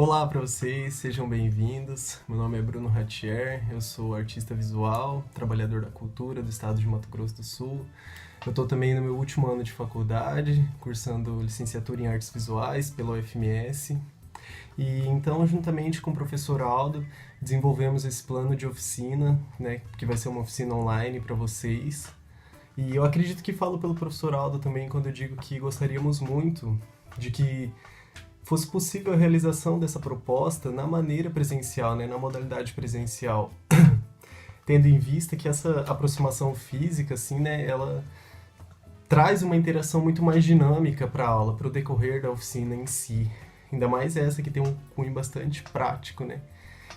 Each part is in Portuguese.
Olá para vocês, sejam bem-vindos. Meu nome é Bruno Ratier, eu sou artista visual, trabalhador da cultura do estado de Mato Grosso do Sul. Eu estou também no meu último ano de faculdade, cursando licenciatura em artes visuais pela UFMS. E então, juntamente com o professor Aldo, desenvolvemos esse plano de oficina, né, que vai ser uma oficina online para vocês. E eu acredito que falo pelo professor Aldo também quando eu digo que gostaríamos muito de que fosse possível a realização dessa proposta na maneira presencial, né, na modalidade presencial, tendo em vista que essa aproximação física, assim, né, ela traz uma interação muito mais dinâmica para a aula, para o decorrer da oficina em si. Ainda mais essa que tem um cunho bastante prático, né?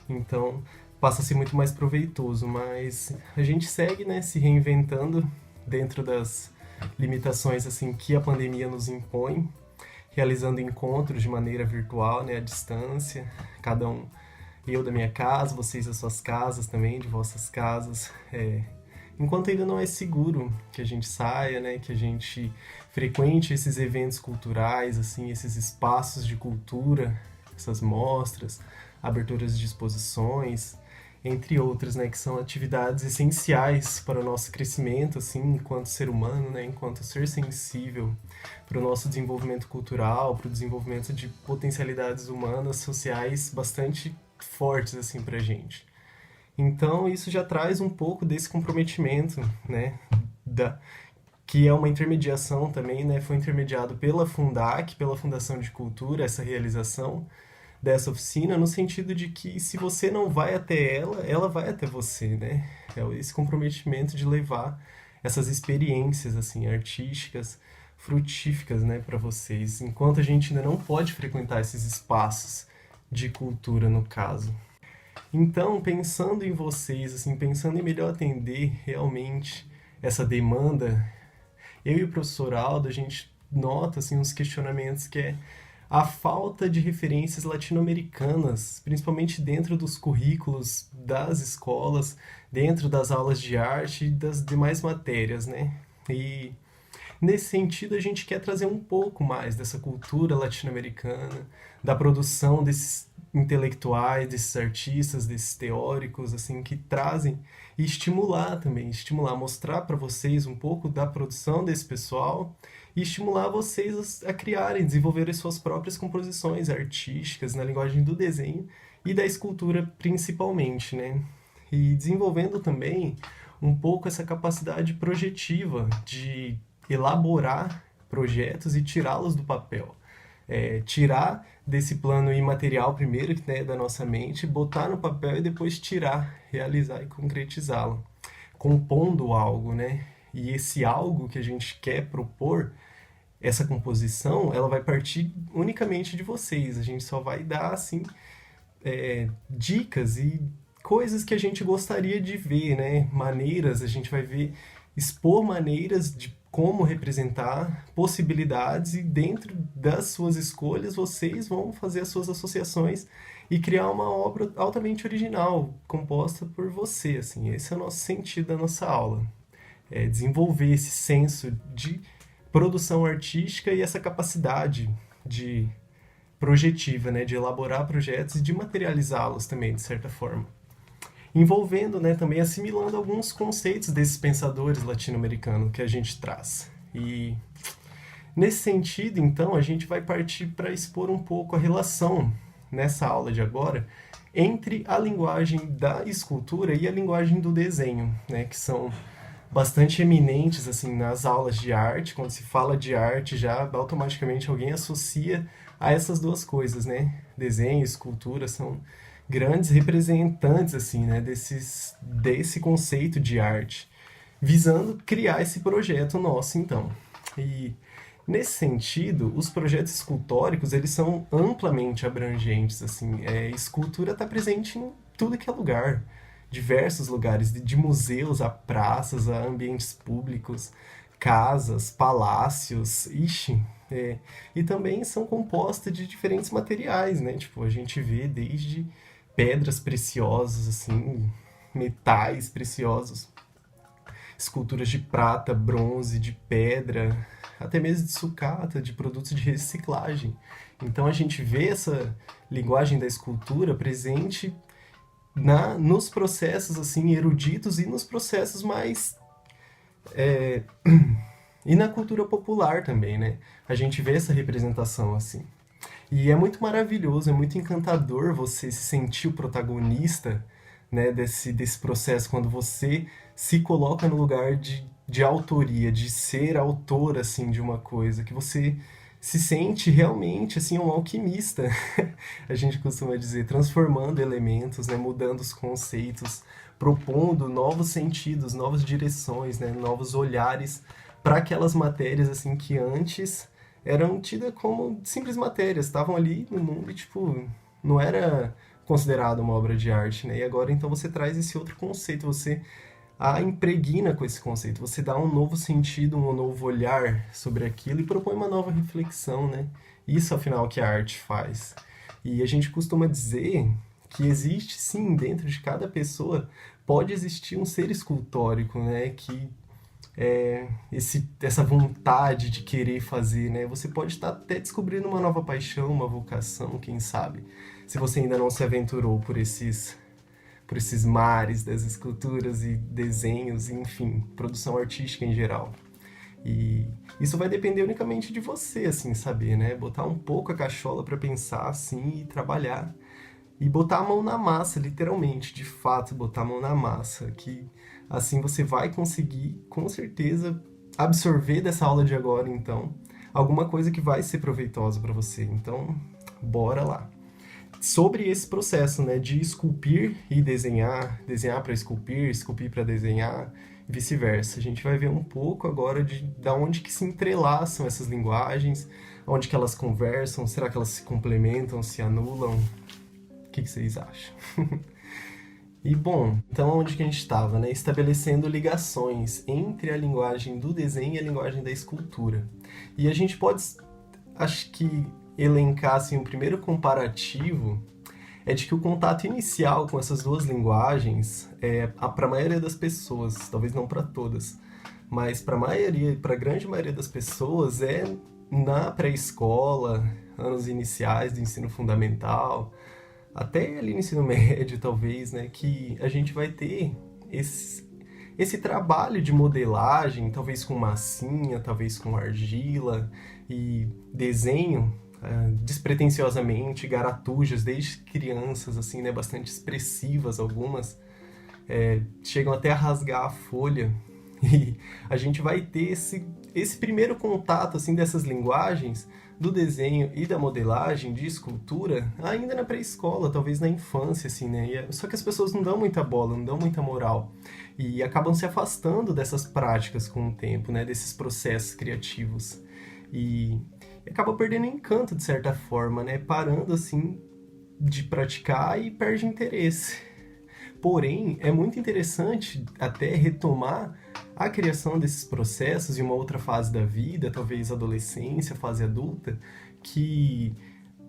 Então passa a ser muito mais proveitoso, mas a gente segue, né, se reinventando dentro das limitações assim que a pandemia nos impõe, realizando encontros de maneira virtual, né, à distância, cada um, eu da minha casa, vocês das suas casas também, de vossas casas, enquanto ainda não é seguro que a gente saia, né, que a gente frequente esses eventos culturais, assim, esses espaços de cultura, essas mostras, aberturas de exposições, entre outras, né, que são atividades essenciais para o nosso crescimento, assim, enquanto ser humano, né, enquanto ser sensível, para o nosso desenvolvimento cultural, para o desenvolvimento de potencialidades humanas, sociais bastante fortes, assim, para a gente. Então, isso já traz um pouco desse comprometimento, né, que é uma intermediação também, né, foi intermediado pela Fundac, pela Fundação de Cultura, essa realização dessa oficina, no sentido de que se você não vai até ela, ela vai até você, né? É esse comprometimento de levar essas experiências assim artísticas, frutíficas, né, para vocês, enquanto a gente ainda não pode frequentar esses espaços de cultura no caso. Então, pensando em vocês, assim, pensando em melhor atender realmente essa demanda, eu e o professor Aldo, a gente nota assim uns questionamentos que é a falta de referências latino-americanas, principalmente dentro dos currículos das escolas, dentro das aulas de arte e das demais matérias, né? E nesse sentido, a gente quer trazer um pouco mais dessa cultura latino-americana, da produção desses intelectuais, desses artistas, desses teóricos, assim, que trazem e estimular também, estimular, mostrar para vocês um pouco da produção desse pessoal e estimular vocês a criarem, desenvolverem suas próprias composições artísticas na linguagem do desenho e da escultura principalmente, né? E desenvolvendo também um pouco essa capacidade projetiva de elaborar projetos e tirá-los do papel. Tirar desse plano imaterial primeiro, né, da nossa mente, botar no papel e depois tirar, realizar e concretizá-lo, compondo algo, né? E esse algo que a gente quer propor, essa composição, ela vai partir unicamente de vocês. A gente só vai dar assim dicas e coisas que a gente gostaria de ver, né? Maneiras, a gente vai ver, expor maneiras de como representar possibilidades e dentro das suas escolhas vocês vão fazer as suas associações e criar uma obra altamente original, composta por você, assim. Esse é o nosso sentido da nossa aula. É desenvolver esse senso de produção artística e essa capacidade de projetiva, né, de elaborar projetos e de materializá-los também, de certa forma. Envolvendo, né, também assimilando alguns conceitos desses pensadores latino-americanos que a gente traz. E nesse sentido, então, a gente vai partir para expor um pouco a relação, nessa aula de agora, entre a linguagem da escultura e a linguagem do desenho, né, que são bastante eminentes assim nas aulas de arte. Quando se fala de arte, já automaticamente alguém associa a essas duas coisas, né? Desenho e escultura são grandes representantes assim, né, desse conceito de arte, visando criar esse projeto nosso, então. E nesse sentido, os projetos escultóricos, eles são amplamente abrangentes, assim. Escultura está presente em tudo que é lugar, diversos lugares, de museus a praças, a ambientes públicos, casas, palácios, ixi, e também são compostas de diferentes materiais, né? Tipo, a gente vê desde pedras preciosas, assim, metais preciosos, esculturas de prata, bronze, de pedra, até mesmo de sucata, de produtos de reciclagem. Então a gente vê essa linguagem da escultura presente nos processos assim eruditos e nos processos mais e na cultura popular também, né? A gente vê essa representação assim. E é muito maravilhoso, é muito encantador você se sentir o protagonista, né, desse processo, quando você se coloca no lugar de autoria, de ser autor, assim, de uma coisa, que você se sente realmente, assim, um alquimista, a gente costuma dizer, transformando elementos, né, mudando os conceitos, propondo novos sentidos, novas direções, né, novos olhares para aquelas matérias, assim, que antes eram tidas como simples matérias, estavam ali no mundo e, tipo, não era considerado uma obra de arte, né? E agora, então, você traz esse outro conceito, você a impregna com esse conceito, você dá um novo sentido, um novo olhar sobre aquilo e propõe uma nova reflexão, né? Isso, afinal, que a arte faz. E a gente costuma dizer que existe, sim, dentro de cada pessoa, pode existir um ser escultórico, né? Que essa vontade de querer fazer, né? Você pode estar até descobrindo uma nova paixão, uma vocação, quem sabe, se você ainda não se aventurou por esses mares das esculturas e desenhos, enfim, produção artística em geral. E isso vai depender unicamente de você, assim, saber, né? Botar um pouco a cachola para pensar, assim, e trabalhar. E botar a mão na massa, literalmente, de fato, botar a mão na massa, que assim você vai conseguir, com certeza, absorver dessa aula de agora, então, alguma coisa que vai ser proveitosa para você. Então, bora lá. Sobre esse processo, né, de esculpir e desenhar, desenhar para esculpir, esculpir para desenhar, e vice-versa. A gente vai ver um pouco agora da onde que se entrelaçam essas linguagens, onde que elas conversam, será que elas se complementam, se anulam? O que vocês acham? E bom, então onde que a gente estava, né? Estabelecendo ligações entre a linguagem do desenho e a linguagem da escultura. E a gente pode, acho que, elencar assim, um primeiro comparativo é de que o contato inicial com essas duas linguagens para a maioria das pessoas, talvez não para todas, mas para a maioria, para a grande maioria das pessoas é na pré-escola, anos iniciais do ensino fundamental, até ali no ensino médio, talvez, né, que a gente vai ter esse trabalho de modelagem, talvez com massinha, talvez com argila e desenho, despretensiosamente, garatujas desde crianças, assim, né, bastante expressivas algumas, chegam até a rasgar a folha. E a gente vai ter esse primeiro contato, assim, dessas linguagens do desenho e da modelagem, de escultura, ainda na pré-escola, talvez na infância, assim, né? Só que as pessoas não dão muita bola, não dão muita moral. E acabam se afastando dessas práticas com o tempo, né? Desses processos criativos. E acaba perdendo encanto, de certa forma, né? Parando, assim, de praticar e perde interesse. Porém, é muito interessante até retomar a criação desses processos em uma outra fase da vida, talvez adolescência, fase adulta, que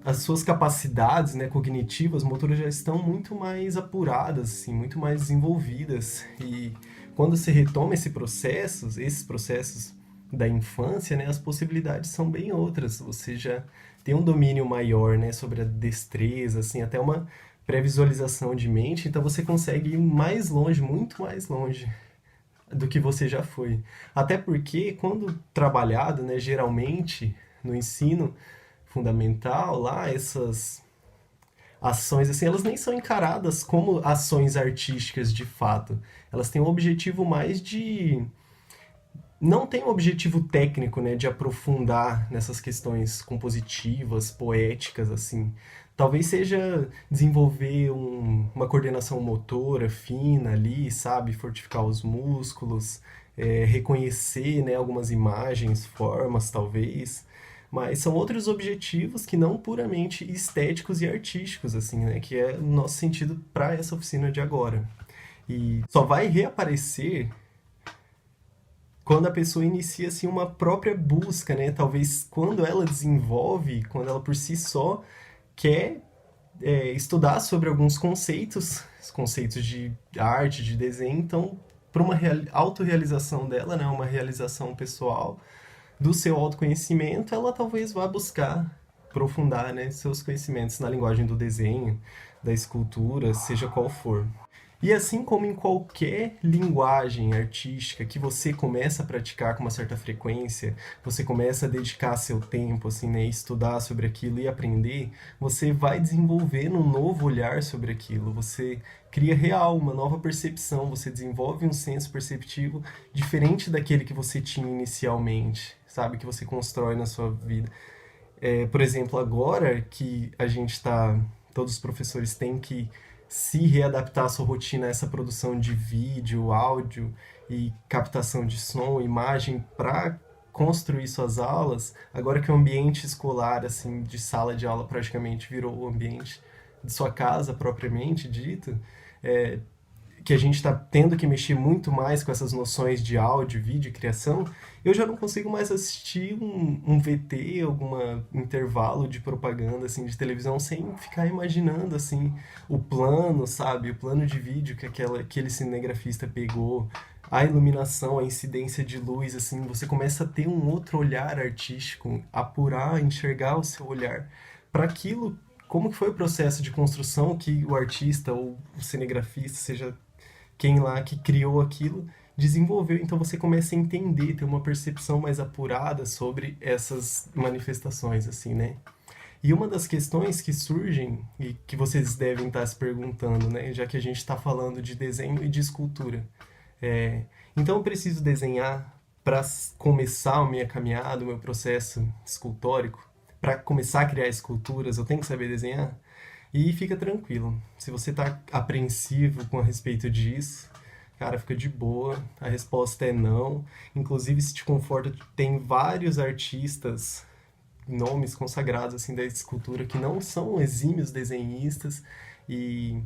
as suas capacidades, né, cognitivas, motoras já estão muito mais apuradas, assim, muito mais desenvolvidas. E quando se retoma esses processos da infância, né, as possibilidades são bem outras. Você já tem um domínio maior, né, sobre a destreza, assim, até uma pré-visualização de mente, então você consegue ir mais longe, muito mais longe do que você já foi. Até porque, quando trabalhado, né, geralmente, no ensino fundamental, lá, essas ações, assim, elas nem são encaradas como ações artísticas de fato. Elas têm um objetivo mais de não tem um objetivo técnico, né, de aprofundar nessas questões compositivas, poéticas, assim. Talvez seja desenvolver uma coordenação motora fina ali, sabe? Fortificar os músculos, reconhecer, né, algumas imagens, formas, talvez. Mas são outros objetivos que não puramente estéticos e artísticos, assim, né? Que é o nosso sentido para essa oficina de agora. E só vai reaparecer quando a pessoa inicia assim uma própria busca, né? Talvez quando ela desenvolve, quando ela por si só quer estudar sobre alguns conceitos, os conceitos de arte, de desenho, então para uma autorrealização dela, né? Uma realização pessoal do seu autoconhecimento, ela talvez vá buscar aprofundar, né, seus conhecimentos na linguagem do desenho, da escultura, seja qual for. E assim como em qualquer linguagem artística que você começa a praticar com uma certa frequência, você começa a dedicar seu tempo, assim, né, estudar sobre aquilo e aprender, você vai desenvolvendo um novo olhar sobre aquilo, você cria real, uma nova percepção, você desenvolve um senso perceptivo diferente daquele que você tinha inicialmente, sabe, que você constrói na sua vida. Por exemplo, agora que a gente está, todos os professores têm que se readaptar a sua rotina a essa produção de vídeo, áudio e captação de som, imagem para construir suas aulas, agora que o ambiente escolar, assim, de sala de aula praticamente virou o ambiente de sua casa propriamente dito, é, que a gente está tendo que mexer muito mais com essas noções de áudio, vídeo e criação, eu já não consigo mais assistir um VT, algum intervalo de propaganda assim de televisão sem ficar imaginando assim o plano, sabe, o plano de vídeo que aquele cinegrafista pegou, a iluminação, a incidência de luz, assim, você começa a ter um outro olhar artístico, apurar, enxergar o seu olhar para aquilo. Como que foi o processo de construção que o artista ou o cinegrafista, seja quem lá que criou aquilo desenvolveu. Então você começa a entender, ter uma percepção mais apurada sobre essas manifestações, assim, né? E uma das questões que surgem e que vocês devem estar se perguntando, né, já que a gente está falando de desenho e de escultura, então eu preciso desenhar para começar a minha caminhada, o meu processo escultórico, para começar a criar esculturas, eu tenho que saber desenhar? E fica tranquilo. Se você está apreensivo com a respeito disso, cara, fica de boa. A resposta é não. Inclusive, se te conforta, tem vários artistas, nomes consagrados assim da escultura que não são exímios desenhistas e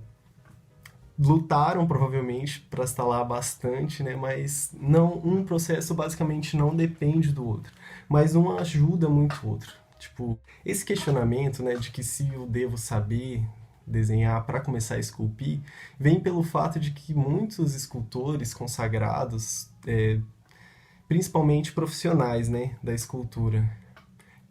lutaram provavelmente para estar lá bastante, né? Mas não, um processo basicamente não depende do outro, mas um ajuda muito o outro. Tipo, esse questionamento, né, de que se eu devo saber desenhar para começar a esculpir, vem pelo fato de que muitos escultores consagrados, principalmente profissionais, né, da escultura,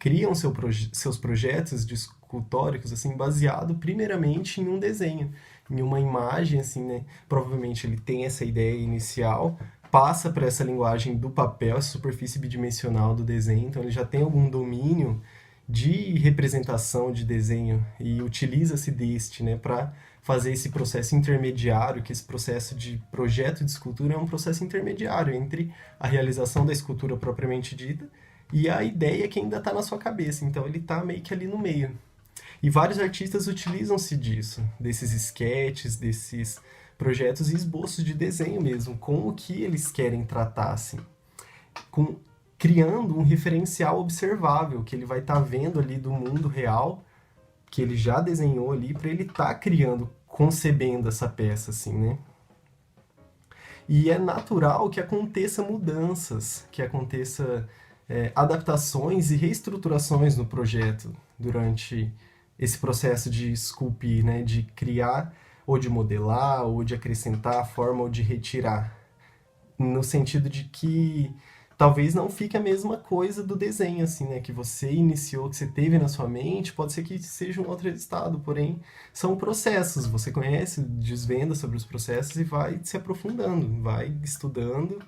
criam seus projetos de escultóricos assim baseado primeiramente em um desenho, em uma imagem assim, né? Provavelmente ele tem essa ideia inicial, passa para essa linguagem do papel, essa superfície bidimensional do desenho, então ele já tem algum domínio de representação de desenho e utiliza-se deste, né, para fazer esse processo intermediário, que esse processo de projeto de escultura é um processo intermediário entre a realização da escultura propriamente dita e a ideia que ainda está na sua cabeça. Então ele está meio que ali no meio. E vários artistas utilizam-se disso, desses esquetes, desses projetos e esboços de desenho mesmo, com o que eles querem tratar, assim, criando um referencial observável, que ele vai estar vendo ali do mundo real, que ele já desenhou ali, para ele estar criando, concebendo essa peça, assim, né? E é natural que aconteça mudanças, que aconteça adaptações e reestruturações no projeto durante esse processo de esculpir, né? De criar, ou de modelar, ou de acrescentar a forma, ou de retirar. No sentido de que talvez não fique a mesma coisa do desenho, assim, né? Que você iniciou, que você teve na sua mente, pode ser que seja um outro resultado, porém são processos. Você conhece, desvenda sobre os processos e vai se aprofundando, vai estudando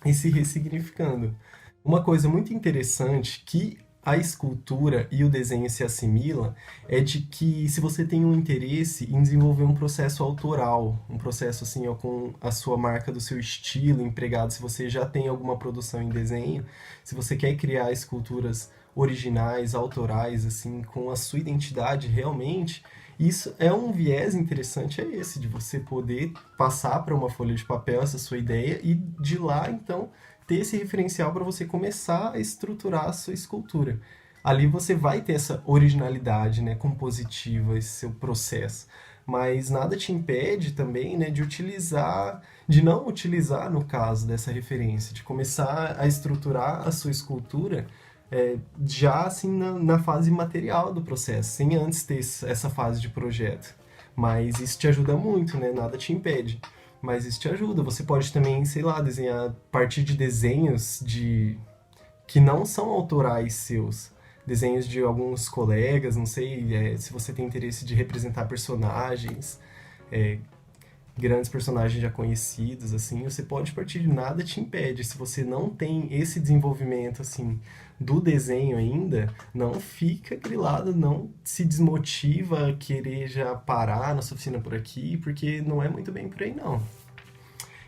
e se ressignificando. Uma coisa muito interessante que a escultura e o desenho se assimilam é de que se você tem um interesse em desenvolver um processo autoral, um processo assim, ó, com a sua marca do seu estilo empregado, se você já tem alguma produção em desenho, se você quer criar esculturas originais, autorais, assim, com a sua identidade realmente, isso é um viés interessante, é esse, de você poder passar para uma folha de papel essa sua ideia e de lá, então, ter esse referencial para você começar a estruturar a sua escultura. Ali você vai ter essa originalidade, né, compositiva, esse seu processo. Mas nada te impede também, né, de não utilizar, no caso dessa referência, de começar a estruturar a sua escultura já assim na fase material do processo, sem antes ter essa fase de projeto. Mas isso te ajuda muito, né? Nada te impede. Mas isso te ajuda. Você pode também, sei lá, desenhar a partir de desenhos que não são autorais seus. desenhos de alguns colegas, não sei, se você tem interesse de representar personagens, é, grandes personagens já conhecidos, assim, você pode partir de nada te impede. Se você não tem esse desenvolvimento, assim, do desenho ainda, não fica grilado, não se desmotiva a querer já parar na sua oficina por aqui, porque não é muito bem por aí, não.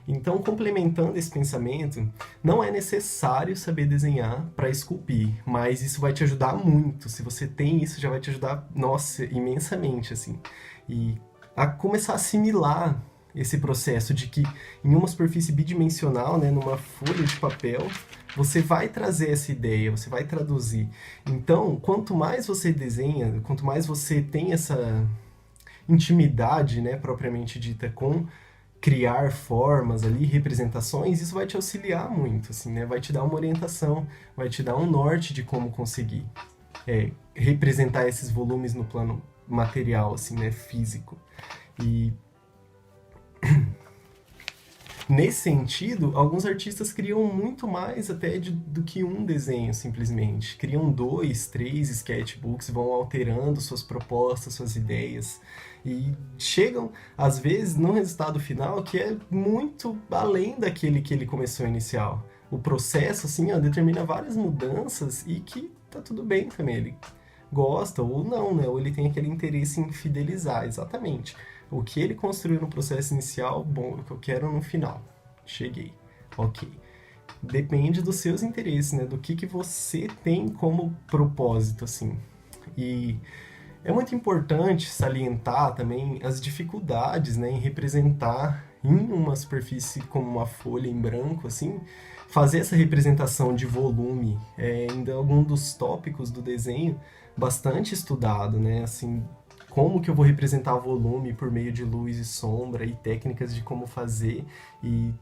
Então, complementando esse pensamento, não é necessário saber desenhar para esculpir, mas isso vai te ajudar muito. Se você tem isso, já vai te ajudar, nossa, imensamente, assim. E a começar a assimilar esse processo de que em uma superfície bidimensional, né, numa folha de papel, você vai trazer essa ideia, você vai traduzir. Então, quanto mais você desenha, quanto mais você tem essa intimidade, né, propriamente dita, com criar formas ali, representações, isso vai te auxiliar muito, assim, né? Vai te dar uma orientação, vai te dar um norte de como conseguir representar esses volumes no plano material, assim, né? Físico. E nesse sentido, alguns artistas criam muito mais até do que um desenho, simplesmente. Criam 2, 3 sketchbooks, vão alterando suas propostas, suas ideias, e chegam, às vezes, num resultado final que é muito além daquele que ele começou inicial. O processo, assim, ó, determina várias mudanças e que tá tudo bem também. Ele gosta ou não, né? Ou ele tem aquele interesse em fidelizar, exatamente. O que ele construiu no processo inicial, bom, é o que eu quero no final. Cheguei. Ok. Depende dos seus interesses, né? Do que você tem como propósito, assim. E é muito importante salientar também as dificuldades, né, em representar em uma superfície como uma folha em branco, assim, fazer essa representação de volume é ainda algum dos tópicos do desenho bastante estudado, né, assim, como que eu vou representar volume por meio de luz e sombra e técnicas de como fazer e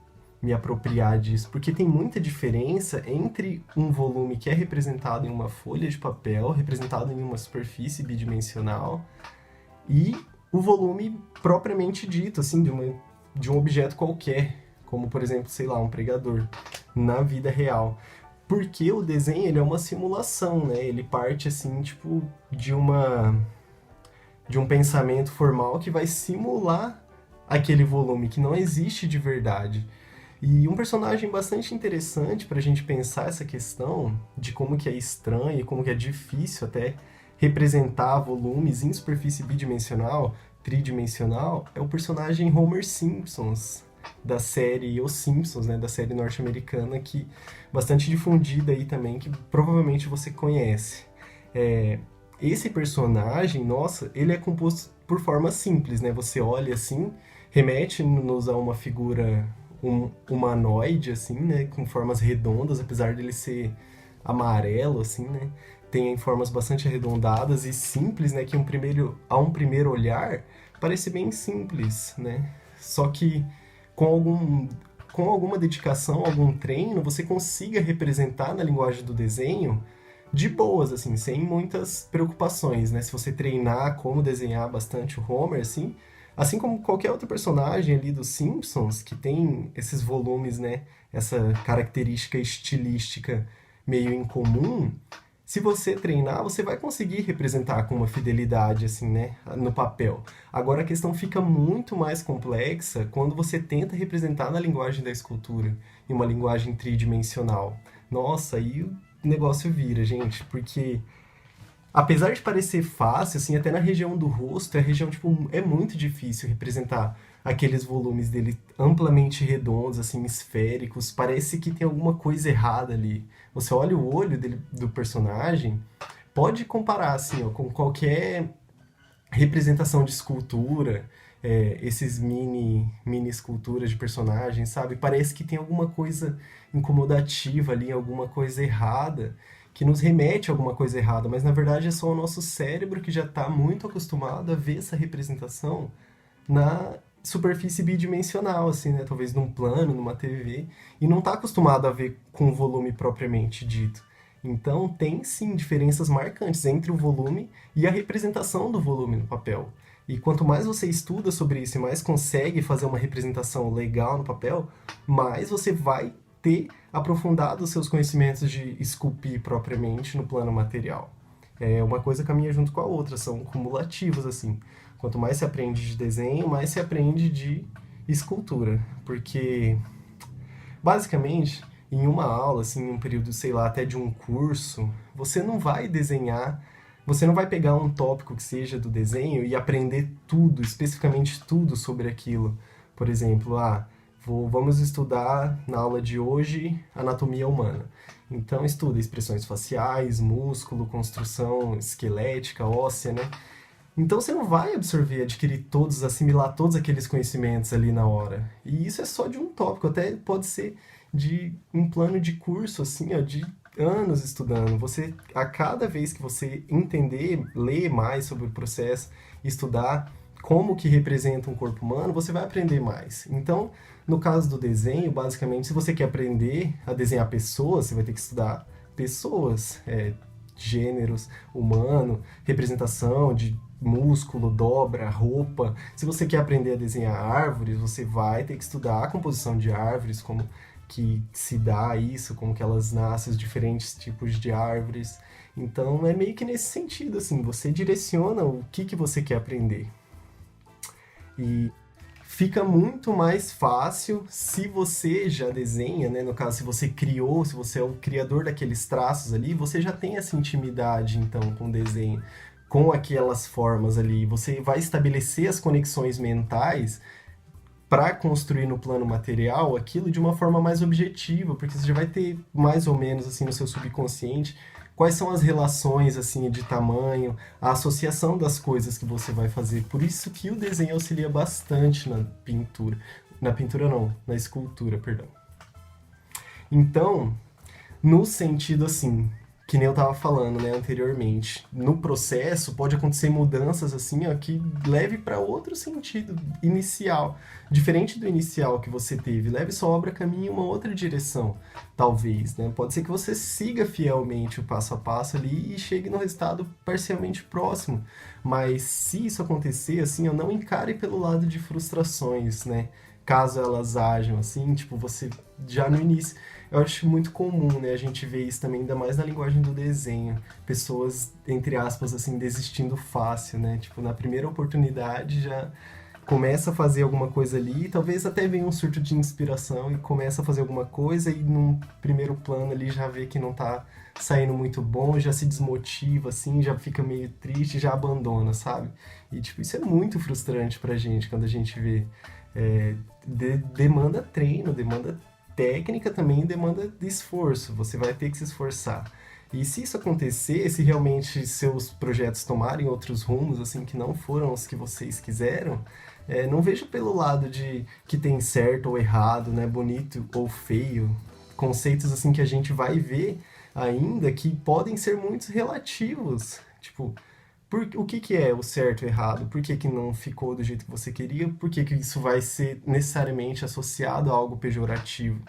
me apropriar disso, porque tem muita diferença entre um volume que é representado em uma folha de papel, representado em uma superfície bidimensional, e o volume propriamente dito, assim, de um objeto qualquer, como, por exemplo, sei lá, um pregador, na vida real. Porque o desenho, ele é uma simulação, né? Ele parte, assim, tipo, de um pensamento formal que vai simular aquele volume, que não existe de verdade. E um personagem bastante interessante para a gente pensar essa questão de como que é estranho e como que é difícil até representar volumes em superfície bidimensional, tridimensional, é o personagem Homer Simpsons, da série Os Simpsons, né, da série norte-americana, que bastante difundida aí também, que provavelmente você conhece. Esse personagem, nossa, ele é composto por formas simples, né? Você olha assim, remete-nos a uma figura humanoide, assim, né? Com formas redondas, apesar dele ser amarelo, assim, né? Tem formas bastante arredondadas e simples, né? Que a um primeiro olhar parece bem simples, né? Só que com alguma dedicação, algum treino, você consiga representar na linguagem do desenho de boas, assim, sem muitas preocupações, né? Se você treinar como desenhar bastante o Homer, assim como qualquer outro personagem ali dos Simpsons, que tem esses volumes, né? Essa característica estilística meio incomum, se você treinar, você vai conseguir representar com uma fidelidade, assim, né? No papel. Agora a questão fica muito mais complexa quando você tenta representar na linguagem da escultura, em uma linguagem tridimensional. Nossa, aí o negócio vira, gente, porque apesar de parecer fácil, assim, até na região do rosto, a região, tipo, é muito difícil representar aqueles volumes dele amplamente redondos, assim, esféricos. Parece que tem alguma coisa errada ali. Você olha o olho do personagem, pode comparar, assim, ó, com qualquer representação de escultura, esses mini esculturas de personagens, sabe? Parece que tem alguma coisa incomodativa ali, alguma coisa errada, que nos remete a alguma coisa errada, mas na verdade é só o nosso cérebro que já está muito acostumado a ver essa representação na superfície bidimensional, assim, né? Talvez num plano, numa TV, e não está acostumado a ver com o volume propriamente dito. Então, tem sim diferenças marcantes entre o volume e a representação do volume no papel. E quanto mais você estuda sobre isso e mais consegue fazer uma representação legal no papel, mais você vai ter aprofundado os seus conhecimentos de esculpir propriamente no plano material. Uma coisa caminha junto com a outra, são cumulativos, assim. Quanto mais se aprende de desenho, mais se aprende de escultura. Porque, basicamente, em uma aula, assim, em um período, sei lá, até de um curso, você não vai desenhar, você não vai pegar um tópico que seja do desenho e aprender tudo, especificamente tudo sobre aquilo. Por exemplo, vamos estudar na aula de hoje anatomia humana. Então estuda expressões faciais, músculo, construção esquelética, óssea, né? Então você não vai absorver, adquirir todos, assimilar todos aqueles conhecimentos ali na hora. E isso é só de um tópico, até pode ser de um plano de curso, assim, ó, de anos estudando. Você, a cada vez que você entender, ler mais sobre o processo, estudar como que representa um corpo humano, você vai aprender mais. Então, no caso do desenho, basicamente, se você quer aprender a desenhar pessoas, você vai ter que estudar pessoas, gêneros, humano, representação de músculo, dobra, roupa. Se você quer aprender a desenhar árvores, você vai ter que estudar a composição de árvores, como que se dá isso, como que elas nascem, os diferentes tipos de árvores. Então é meio que nesse sentido, assim, você direciona o que você quer aprender. E fica muito mais fácil se você já desenha, né? No caso, se você criou, se você é o criador daqueles traços ali, você já tem essa intimidade, então, com o desenho, com aquelas formas ali. Você vai estabelecer as conexões mentais para construir no plano material aquilo de uma forma mais objetiva, porque você já vai ter mais ou menos assim no seu subconsciente quais são as relações assim de tamanho, a associação das coisas que você vai fazer. Por isso que o desenho auxilia bastante na pintura. Na pintura não, na escultura, perdão. Então, no sentido assim, que nem eu estava falando, né, anteriormente, no processo pode acontecer mudanças assim, ó, que leve para outro sentido inicial, diferente do inicial que você teve, leve sua obra a caminho em uma outra direção, talvez, né? Pode ser que você siga fielmente o passo a passo ali e chegue no resultado parcialmente próximo, mas se isso acontecer, assim, ó, não encare pelo lado de frustrações, né? Caso elas ajam, assim, tipo, você já no início. Eu acho muito comum, né, a gente ver isso também, ainda mais na linguagem do desenho. Pessoas, entre aspas, assim, desistindo fácil, né? Tipo, na primeira oportunidade já começa a fazer alguma coisa ali, talvez até venha um surto de inspiração e começa a fazer alguma coisa e num primeiro plano ali já vê que não tá saindo muito bom, já se desmotiva, assim, já fica meio triste, já abandona, sabe? E, tipo, isso é muito frustrante pra gente quando a gente vê. Demanda treino, demanda técnica também, demanda de esforço. Você vai ter que se esforçar. E se isso acontecer, se realmente seus projetos tomarem outros rumos, assim, que não foram os que vocês quiseram, não vejo pelo lado de que tem certo ou errado, né, bonito ou feio, conceitos assim que a gente vai ver ainda que podem ser muito relativos. Tipo, o que é o certo e o errado? Por que não ficou do jeito que você queria? Por que isso vai ser necessariamente associado a algo pejorativo?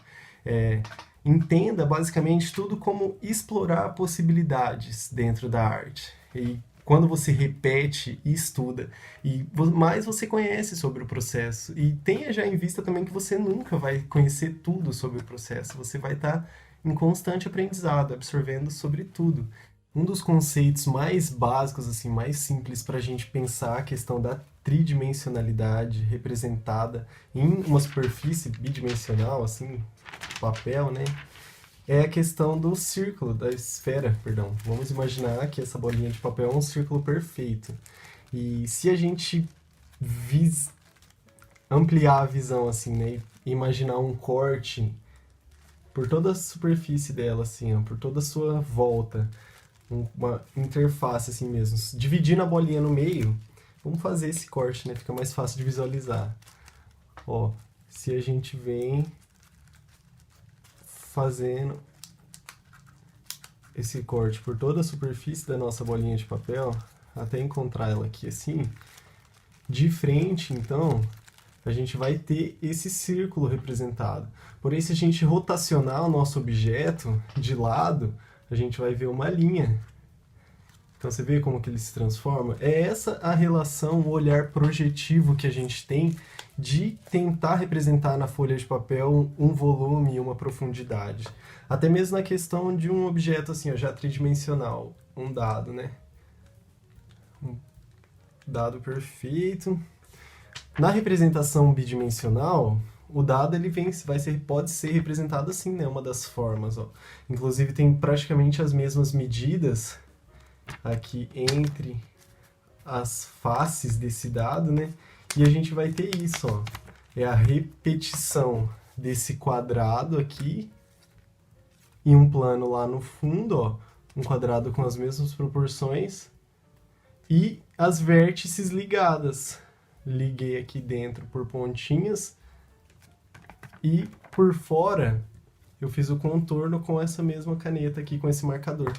É, Entenda basicamente tudo como explorar possibilidades dentro da arte. E quando você repete e estuda, e mais você conhece sobre o processo. E tenha já em vista também que você nunca vai conhecer tudo sobre o processo. Você vai estar em constante aprendizado, absorvendo sobre tudo. Um dos conceitos mais básicos, assim, mais simples para a gente pensar a questão da tridimensionalidade representada em uma superfície bidimensional, assim, papel, né? É a questão do círculo, da esfera, perdão. Vamos imaginar que essa bolinha de papel é um círculo perfeito. E se a gente ampliar a visão, assim, né? E imaginar um corte por toda a superfície dela, assim, ó, por toda a sua volta, uma interface assim mesmo. Dividindo a bolinha no meio, vamos fazer esse corte, né? Fica mais fácil de visualizar. Ó, se a gente vem fazendo esse corte por toda a superfície da nossa bolinha de papel, até encontrar ela aqui assim, de frente, então, a gente vai ter esse círculo representado. Porém, se a gente rotacionar o nosso objeto de lado, a gente vai ver uma linha. Então você vê como que ele se transforma? É essa a relação, o olhar projetivo que a gente tem de tentar representar na folha de papel um volume e uma profundidade. Até mesmo na questão de um objeto assim, ó, já tridimensional. um dado, né? Um dado perfeito. Na representação bidimensional, o dado ele pode ser representado assim, né? Uma das formas, ó. Inclusive tem praticamente as mesmas medidas aqui entre as faces desse dado, né? E a gente vai ter isso, ó. É a repetição desse quadrado aqui em um plano lá no fundo, ó. Um quadrado com as mesmas proporções e as vértices ligadas. Liguei aqui dentro por pontinhas e por fora eu fiz o contorno com essa mesma caneta aqui, com esse marcador.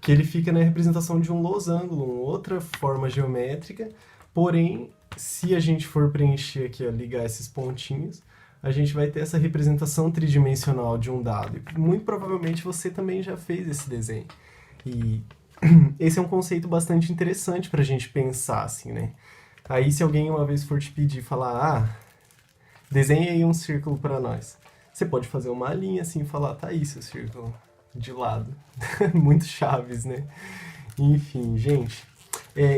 Que ele fica na representação de um losango, uma outra forma geométrica, porém, se a gente for preencher aqui, ó, ligar esses pontinhos, a gente vai ter essa representação tridimensional de um dado. E muito provavelmente você também já fez esse desenho. E esse é um conceito bastante interessante para a gente pensar, assim, né? Aí, se alguém uma vez for te pedir, falar, desenha aí um círculo para nós. Você pode fazer uma linha assim e falar, tá aí seu círculo, de lado. Muito Chaves, né? Enfim, gente,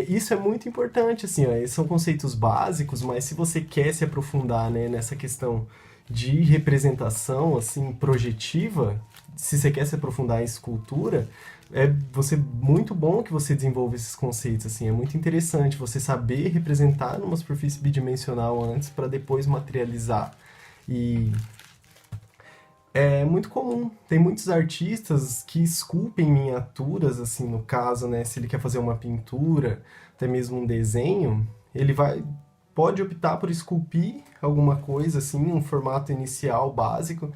isso é muito importante, assim, ó, esses são conceitos básicos, mas se você quer se aprofundar, né, nessa questão de representação, assim, projetiva, se você quer se aprofundar em escultura, muito bom que você desenvolva esses conceitos, assim, é muito interessante você saber representar numa superfície bidimensional antes para depois materializar. E é muito comum, tem muitos artistas que esculpem miniaturas, assim, no caso, né, se ele quer fazer uma pintura, até mesmo um desenho, pode optar por esculpir alguma coisa, assim, um formato inicial básico,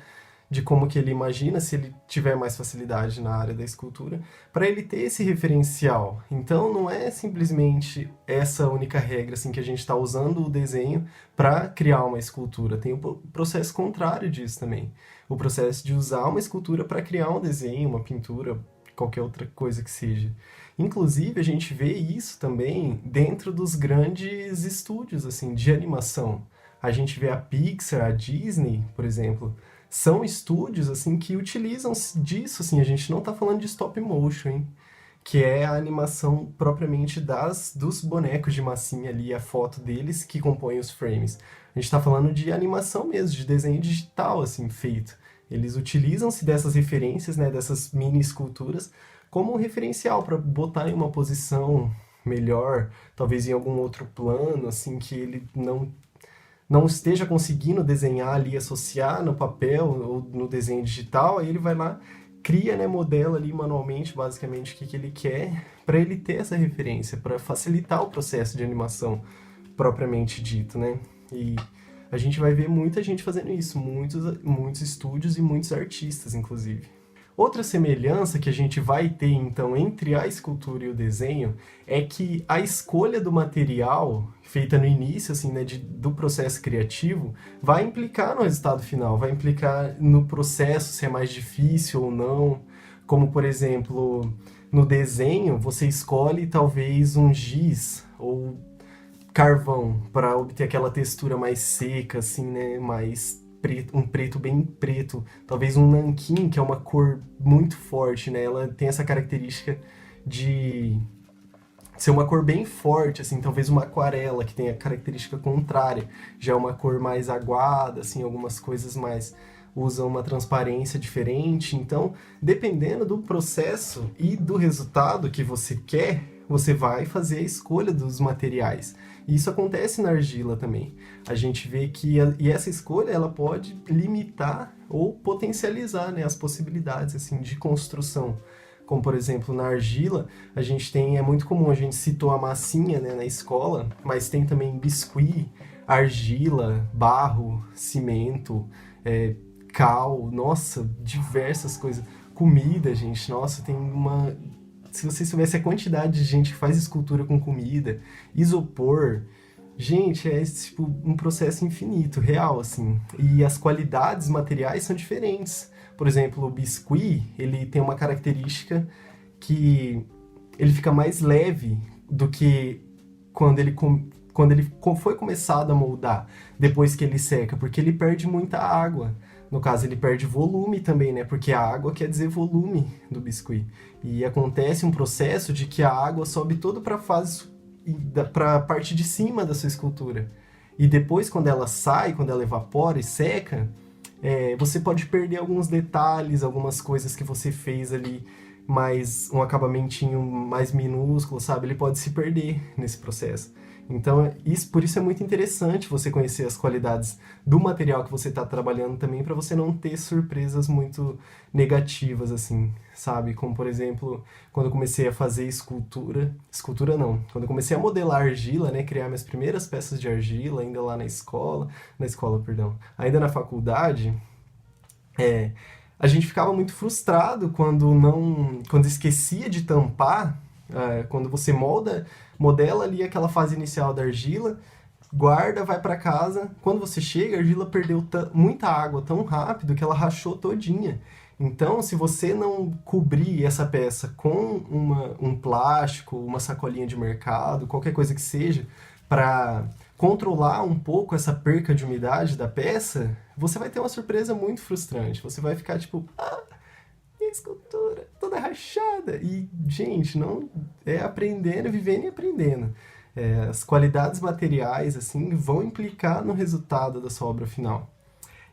de como que ele imagina, se ele tiver mais facilidade na área da escultura, para ele ter esse referencial. Então não é simplesmente essa única regra assim que a gente está usando o desenho para criar uma escultura. Tem o processo contrário disso também. O processo de usar uma escultura para criar um desenho, uma pintura, qualquer outra coisa que seja. Inclusive, a gente vê isso também dentro dos grandes estúdios assim, de animação. A gente vê a Pixar, a Disney, por exemplo, são estúdios assim que utilizam disso, assim, a gente não está falando de stop motion, hein? Que é a animação propriamente dos bonecos de massinha ali, a foto deles que compõem os frames. A gente está falando de animação mesmo, de desenho digital, assim, feito. Eles utilizam-se dessas referências, né, dessas mini esculturas, como um referencial para botar em uma posição melhor, talvez em algum outro plano, assim, que ele não esteja conseguindo desenhar ali, associar no papel ou no desenho digital, aí ele vai lá, cria, né, modela ali manualmente, basicamente, o que ele quer, para ele ter essa referência, para facilitar o processo de animação propriamente dito, né? E a gente vai ver muita gente fazendo isso, muitos estúdios e muitos artistas, inclusive. Outra semelhança que a gente vai ter, então, entre a escultura e o desenho é que a escolha do material, feita no início, assim, né, do processo criativo, vai implicar no resultado final, vai implicar no processo, se é mais difícil ou não. Como, por exemplo, no desenho, você escolhe talvez um giz ou carvão para obter aquela textura mais seca, assim, né, mais preto, um preto bem preto, talvez um nanquim, que é uma cor muito forte, né? Ela tem essa característica de ser uma cor bem forte, assim, talvez uma aquarela, que tem a característica contrária, já é uma cor mais aguada, assim, algumas coisas mais usam uma transparência diferente. Então, dependendo do processo e do resultado que você quer, você vai fazer a escolha dos materiais. E isso acontece na argila também. A gente vê que essa escolha ela pode limitar ou potencializar, né, as possibilidades assim, de construção. Como, por exemplo, na argila, a gente tem, é muito comum, a gente citou a massinha, né, na escola, mas tem também biscuit, argila, barro, cimento, cal, nossa, diversas coisas. Comida, gente, nossa, tem uma... Se você soubesse a quantidade de gente que faz escultura com comida, isopor, gente, é tipo um processo infinito, real, assim. E as qualidades materiais são diferentes. Por exemplo, o biscuit, ele tem uma característica que ele fica mais leve do que quando ele foi começado a moldar, depois que ele seca, porque ele perde muita água. no caso, ele perde volume também, né? Porque a água quer dizer volume do biscuit. E acontece um processo de que a água sobe toda para para a parte de cima da sua escultura. E depois, quando ela sai, quando ela evapora e seca, você pode perder alguns detalhes, algumas coisas que você fez ali, mais um acabamentinho mais minúsculo, sabe? Ele pode se perder nesse processo. Então, por isso é muito interessante você conhecer as qualidades do material que você está trabalhando também, para você não ter surpresas muito negativas, assim, sabe? Como, por exemplo, quando eu comecei a fazer escultura não, quando eu comecei a modelar argila, né, criar minhas primeiras peças de argila, ainda lá na escola, perdão, ainda na faculdade, a gente ficava muito frustrado quando esquecia de tampar, quando você modela ali aquela fase inicial da argila, guarda, vai para casa. Quando você chega, a argila perdeu muita água tão rápido que ela rachou todinha. Então, se você não cobrir essa peça com um plástico, uma sacolinha de mercado, qualquer coisa que seja, para controlar um pouco essa perca de umidade da peça, você vai ter uma surpresa muito frustrante. Você vai ficar tipo, minha escultura toda rachada. E, gente, não é aprendendo, vivendo e aprendendo. As qualidades materiais, assim, vão implicar no resultado da sua obra final.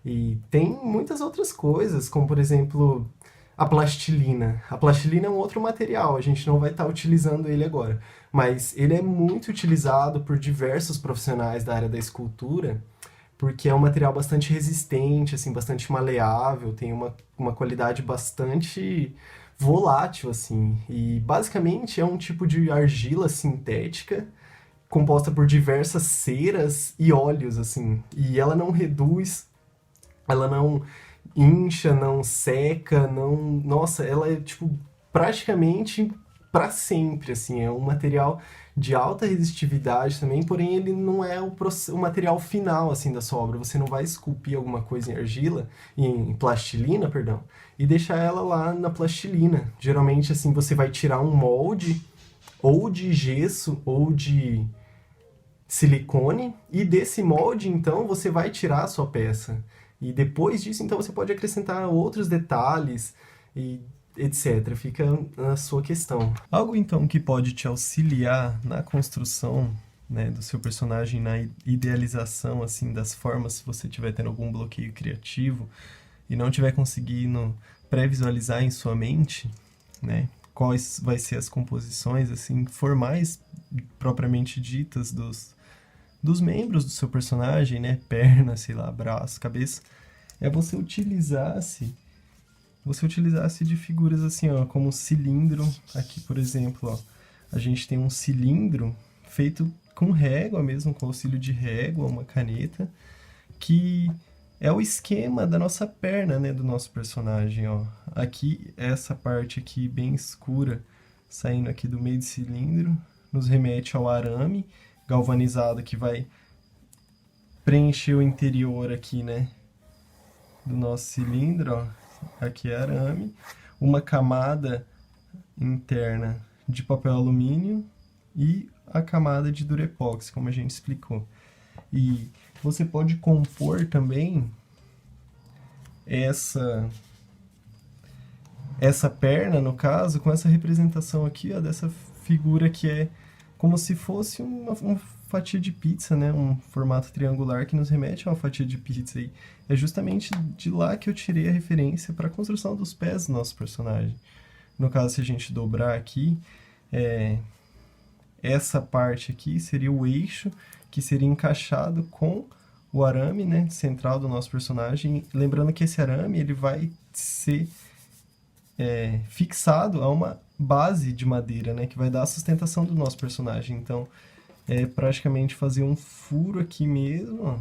E tem muitas outras coisas, como, por exemplo, a plastilina. A plastilina é um outro material, a gente não vai estar utilizando ele agora. Mas ele é muito utilizado por diversos profissionais da área da escultura, porque é um material bastante resistente, assim, bastante maleável, tem uma qualidade bastante volátil, assim. E basicamente é um tipo de argila sintética composta por diversas ceras e óleos, assim. E ela não reduz, ela não incha, não seca, não... Nossa, ela é, tipo, praticamente para sempre, assim. É um material de alta resistividade também, porém ele não é o material final, assim, da sua obra. Você não vai esculpir alguma coisa em argila, em plastilina, perdão, e deixar ela lá na plastilina. Geralmente, assim, você vai tirar um molde, ou de gesso, ou de silicone, e desse molde, então, você vai tirar a sua peça. E depois disso, então, você pode acrescentar outros detalhes e etc. Fica na sua questão. Algo, então, que pode te auxiliar na construção, né, do seu personagem, na idealização, assim, das formas, se você estiver tendo algum bloqueio criativo e não estiver conseguindo pré-visualizar em sua mente, né, quais vai ser as composições, assim, formais, propriamente ditas, dos membros do seu personagem, né, perna, sei lá, braço, cabeça, é você utilizasse de figuras assim, ó, como cilindro. Aqui, por exemplo, ó, a gente tem um cilindro feito com régua mesmo, com auxílio de régua, uma caneta, que é o esquema da nossa perna, né, do nosso personagem, ó. Aqui, essa parte aqui bem escura, saindo aqui do meio do cilindro, nos remete ao arame galvanizado que vai preencher o interior aqui, né, do nosso cilindro, ó. Aqui é arame, uma camada interna de papel alumínio e a camada de durepox, como a gente explicou. E você pode compor também essa perna, no caso, com essa representação aqui, ó, dessa figura que é como se fosse uma fatia de pizza, né? Um formato triangular que nos remete a uma fatia de pizza. E é justamente de lá que eu tirei a referência para a construção dos pés do nosso personagem. No caso, se a gente dobrar aqui, essa parte aqui seria o eixo que seria encaixado com o arame, né, central do nosso personagem. Lembrando que esse arame ele vai ser fixado a uma base de madeira, né, que vai dar a sustentação do nosso personagem. Então, é praticamente fazer um furo aqui mesmo, ó.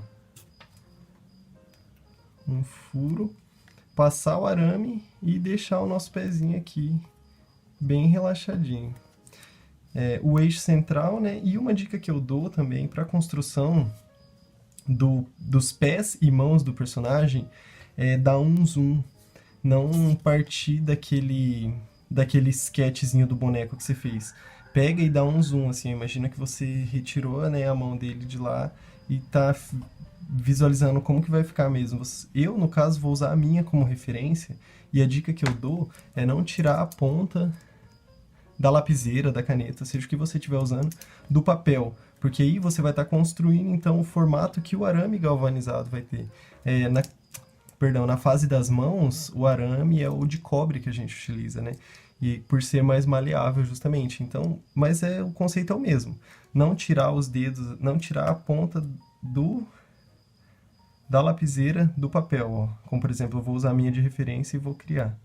Um furo, passar o arame e deixar o nosso pezinho aqui bem relaxadinho. O eixo central, né? E uma dica que eu dou também para a construção dos pés e mãos do personagem é dar um zoom. Não partir daquele sketchzinho do boneco que você fez. Pega e dá um zoom, assim, imagina que você retirou, né, a mão dele de lá e tá visualizando como que vai ficar mesmo. Eu, no caso, vou usar a minha como referência, e a dica que eu dou é não tirar a ponta da lapiseira, da caneta, seja o que você estiver usando, do papel, porque aí você vai estar construindo, então, o formato que o arame galvanizado vai ter. Na fase das mãos, o arame é o de cobre que a gente utiliza, né? E por ser mais maleável, justamente. Então, mas o conceito é o mesmo. Não tirar os dedos, não tirar a ponta da lapiseira do papel, ó. Como, por exemplo, eu vou usar a minha de referência e vou criar.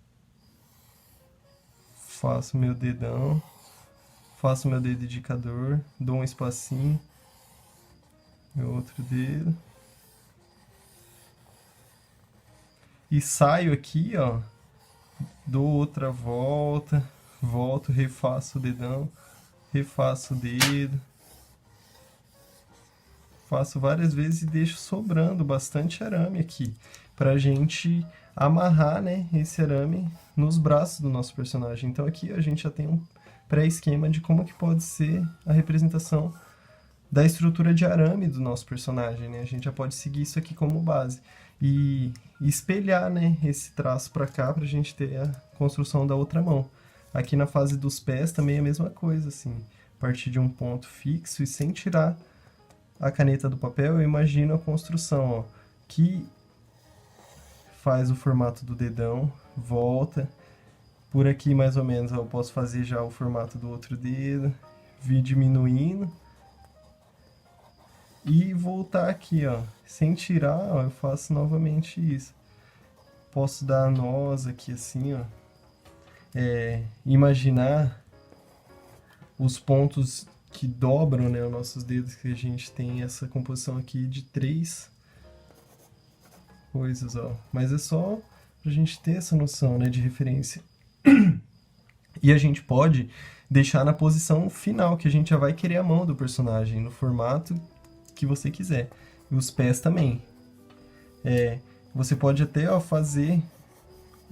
Faço meu dedão, faço meu dedo indicador, dou um espacinho, meu outro dedo. E saio aqui, ó, dou outra volta, volto, refaço o dedão, refaço o dedo. Faço várias vezes e deixo sobrando bastante arame aqui, pra gente amarrar, né, esse arame nos braços do nosso personagem. Então aqui a gente já tem um pré-esquema de como que pode ser a representação da estrutura de arame do nosso personagem, né? A gente já pode seguir isso aqui como base e espelhar, né, esse traço para cá para a gente ter a construção da outra mão. Aqui na fase dos pés também é a mesma coisa, assim, a partir de um ponto fixo e sem tirar a caneta do papel, eu imagino a construção, ó, que faz o formato do dedão, volta, por aqui mais ou menos, ó, eu posso fazer já o formato do outro dedo, vir diminuindo, e voltar aqui, ó, sem tirar, ó, eu faço novamente isso. Posso dar nós aqui assim, ó, imaginar os pontos que dobram, né, os nossos dedos, que a gente tem essa composição aqui de 3 coisas, ó. Mas é só pra gente ter essa noção, né, de referência. E a gente pode deixar na posição final, que a gente já vai querer a mão do personagem, no formato que você quiser. E os pés também. Você pode até, ó, fazer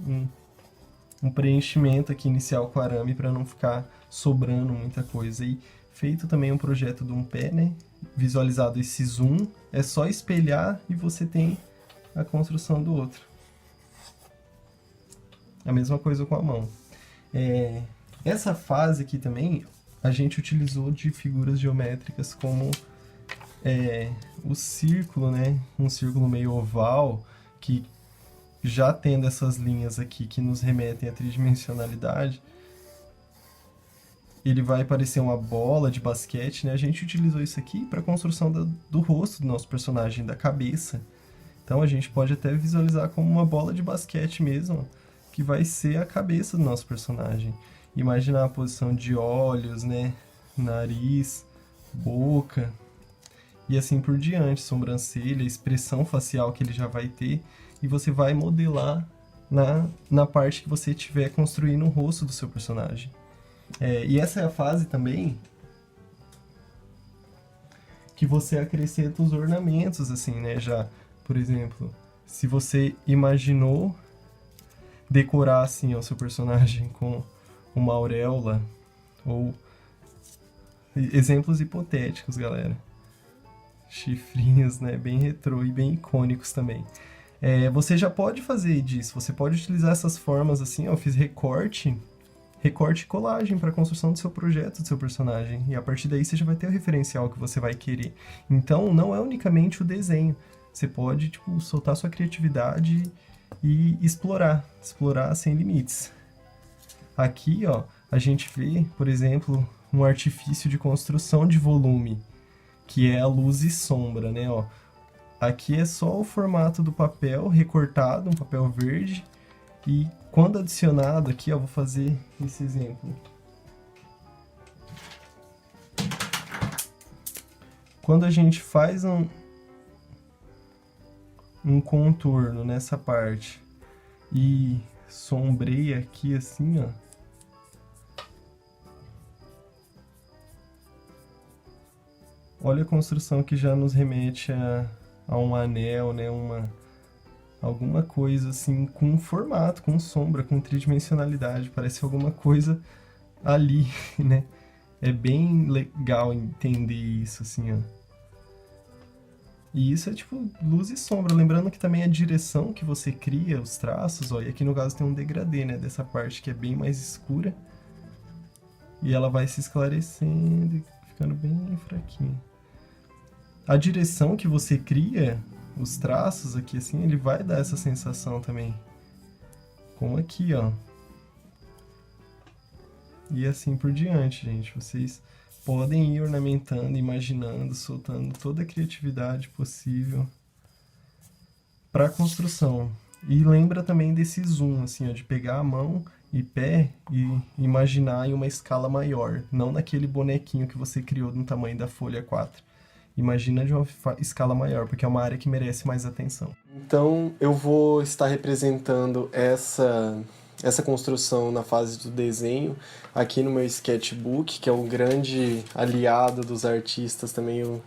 um preenchimento aqui inicial com arame para não ficar sobrando muita coisa. E feito também um projeto de um pé, né? Visualizado esse zoom, é só espelhar e você tem a construção do outro. A mesma coisa com a mão. Essa fase aqui também, a gente utilizou de figuras geométricas como o círculo, né? Um círculo meio oval, que já tendo essas linhas aqui que nos remetem à tridimensionalidade, ele vai parecer uma bola de basquete, né? A gente utilizou isso aqui para a construção do rosto do nosso personagem, da cabeça. Então a gente pode até visualizar como uma bola de basquete mesmo, que vai ser a cabeça do nosso personagem. Imaginar a posição de olhos, né? Nariz, boca e assim por diante, sobrancelha, expressão facial que ele já vai ter, e você vai modelar na parte que você estiver construindo o rosto do seu personagem. E essa é a fase também que você acrescenta os ornamentos, assim, né? Já, por exemplo, se você imaginou decorar assim o seu personagem com uma auréola, ou exemplos hipotéticos, galera. Chifrinhos, né? Bem retrô e bem icônicos também. Você já pode fazer disso, você pode utilizar essas formas assim, ó, eu fiz recorte e colagem para a construção do seu projeto, do seu personagem, e a partir daí você já vai ter o referencial que você vai querer. Então não é unicamente o desenho, você pode, tipo, soltar sua criatividade e explorar sem limites. Aqui, ó, a gente vê, por exemplo, um artifício de construção de volume, que é a luz e sombra, né, ó. Aqui é só o formato do papel recortado, um papel verde, e quando adicionado aqui, ó, vou fazer esse exemplo. Quando a gente faz um contorno nessa parte e sombreia aqui assim, ó, olha a construção que já nos remete a um anel, né? Alguma coisa assim, com formato, com sombra, com tridimensionalidade. Parece alguma coisa ali, né? É bem legal entender isso, assim, ó. E isso é tipo luz e sombra. Lembrando que também a direção que você cria, os traços, ó, e aqui no caso tem um degradê, né? Dessa parte que é bem mais escura. E ela vai se esclarecendo e ficando bem fraquinho. A direção que você cria, os traços aqui assim, ele vai dar essa sensação também. Como aqui, ó. E assim por diante, gente. Vocês podem ir ornamentando, imaginando, soltando toda a criatividade possível para a construção. E lembra também desse zoom, assim, ó, de pegar a mão e pé e imaginar em uma escala maior, não naquele bonequinho que você criou no tamanho da folha 4. Imagina de uma escala maior, porque é uma área que merece mais atenção. Então, eu vou estar representando essa construção na fase do desenho aqui no meu sketchbook, que é um grande aliado dos artistas, também um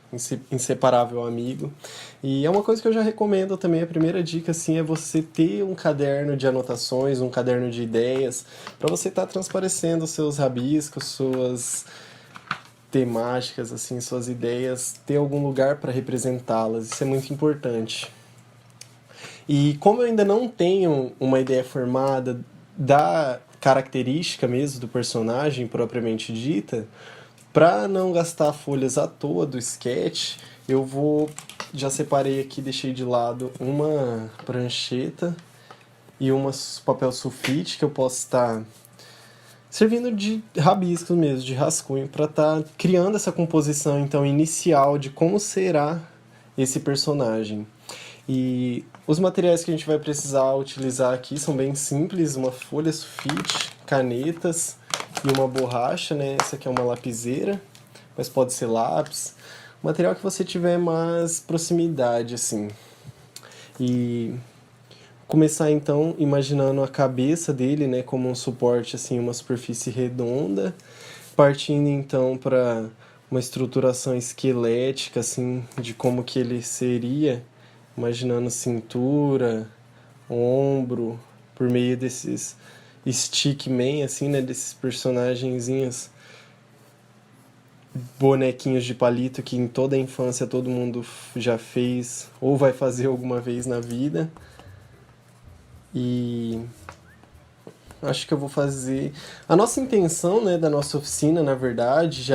inseparável amigo. E é uma coisa que eu já recomendo também, a primeira dica assim, é você ter um caderno de anotações, um caderno de ideias, para você estar transparecendo seus rabiscos, suas temáticas, assim, suas ideias, ter algum lugar para representá-las. Isso é muito importante. E como eu ainda não tenho uma ideia formada da característica mesmo do personagem propriamente dita, para não gastar folhas à toa do sketch, já separei aqui, deixei de lado uma prancheta e um papel sulfite que eu posso estar servindo de rabisco mesmo, de rascunho, para estar criando essa composição então inicial de como será esse personagem. E os materiais que a gente vai precisar utilizar aqui são bem simples, uma folha sulfite, canetas e uma borracha, né? Essa aqui é uma lapiseira, mas pode ser lápis. O material que você tiver mais proximidade, assim. E começar então imaginando a cabeça dele, né, como um suporte, assim, uma superfície redonda, partindo então para uma estruturação esquelética, assim, de como que ele seria, imaginando cintura, ombro, por meio desses stickman, assim, né, desses personagenzinhos, bonequinhos de palito que em toda a infância todo mundo já fez ou vai fazer alguma vez na vida. E acho que eu vou fazer. A nossa intenção, né, da nossa oficina, na verdade,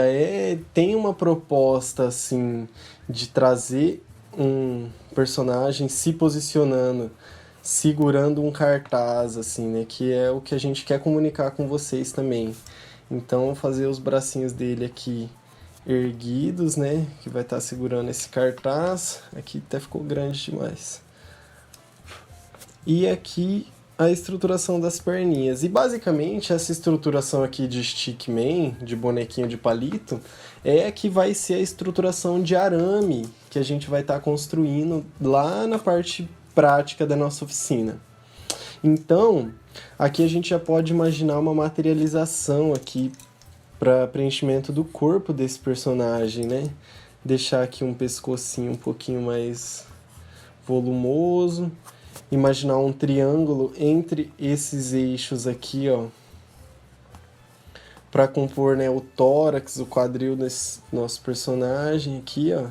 tem uma proposta assim de trazer um personagem se posicionando, segurando um cartaz, assim, né, que é o que a gente quer comunicar com vocês também. Então, fazer os bracinhos dele aqui erguidos, né, que vai estar segurando esse cartaz. Aqui até ficou grande demais. E aqui a estruturação das perninhas. E basicamente essa estruturação aqui de stickman, de bonequinho de palito, é a que vai ser a estruturação de arame que a gente vai estar construindo lá na parte prática da nossa oficina. Então, aqui a gente já pode imaginar uma materialização aqui para preenchimento do corpo desse personagem, né? Deixar aqui um pescocinho um pouquinho mais volumoso. Imaginar um triângulo entre esses eixos aqui, ó, para compor, né, o tórax, o quadril desse nosso personagem aqui, ó.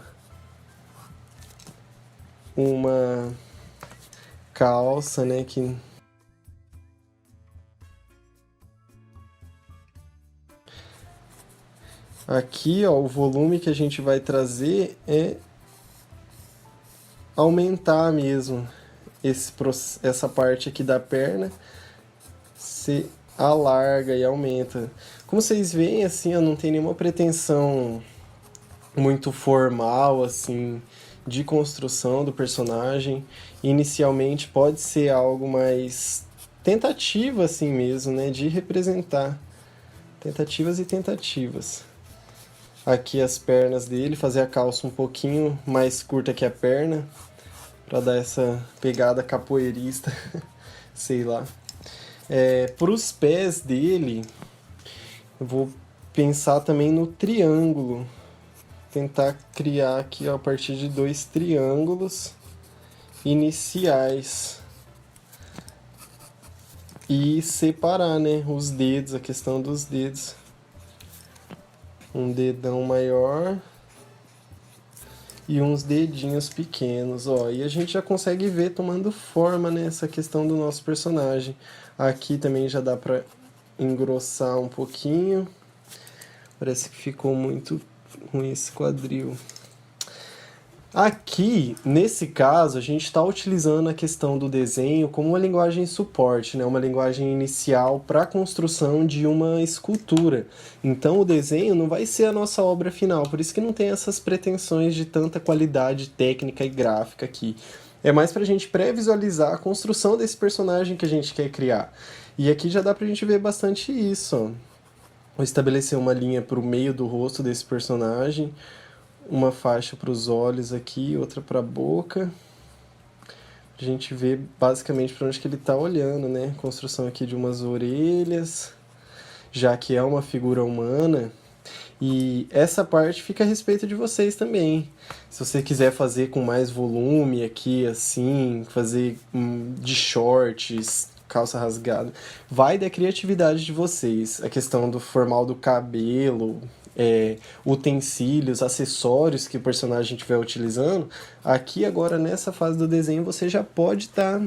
Uma calça, né, que aqui, ó, o volume que a gente vai trazer é aumentar mesmo essa parte aqui da perna, se alarga e aumenta. Como vocês veem, assim, eu não tenho nenhuma pretensão muito formal, assim, de construção do personagem. Inicialmente pode ser algo mais tentativa, assim mesmo, né, de representar. Tentativas e tentativas. Aqui as pernas dele, fazer a calça um pouquinho mais curta que a perna, para dar essa pegada capoeirista, sei lá. Para os pés dele, eu vou pensar também no triângulo. Tentar criar aqui, ó, a partir de 2 triângulos iniciais. E separar, né, os dedos, a questão dos dedos. Um dedão maior e uns dedinhos pequenos, ó. E a gente já consegue ver tomando forma, né, essa questão do nosso personagem. Aqui também já dá pra engrossar um pouquinho. Parece que ficou muito ruim esse quadril. Aqui, nesse caso, a gente está utilizando a questão do desenho como uma linguagem suporte, né? Uma linguagem inicial para a construção de uma escultura. Então, o desenho não vai ser a nossa obra final, por isso que não tem essas pretensões de tanta qualidade técnica e gráfica aqui. É mais para a gente pré-visualizar a construção desse personagem que a gente quer criar. E aqui já dá para a gente ver bastante isso, ó. Vou estabelecer uma linha para o meio do rosto desse personagem, uma faixa para os olhos aqui, outra para a boca. A gente vê basicamente para onde que ele está olhando, né? Construção aqui de umas orelhas, já que é uma figura humana. E essa parte fica a respeito de vocês também. Se você quiser fazer com mais volume aqui, assim, fazer de shorts, calça rasgada, vai da criatividade de vocês. A questão do formal do cabelo, utensílios, acessórios que o personagem estiver utilizando, aqui agora nessa fase do desenho você já pode tá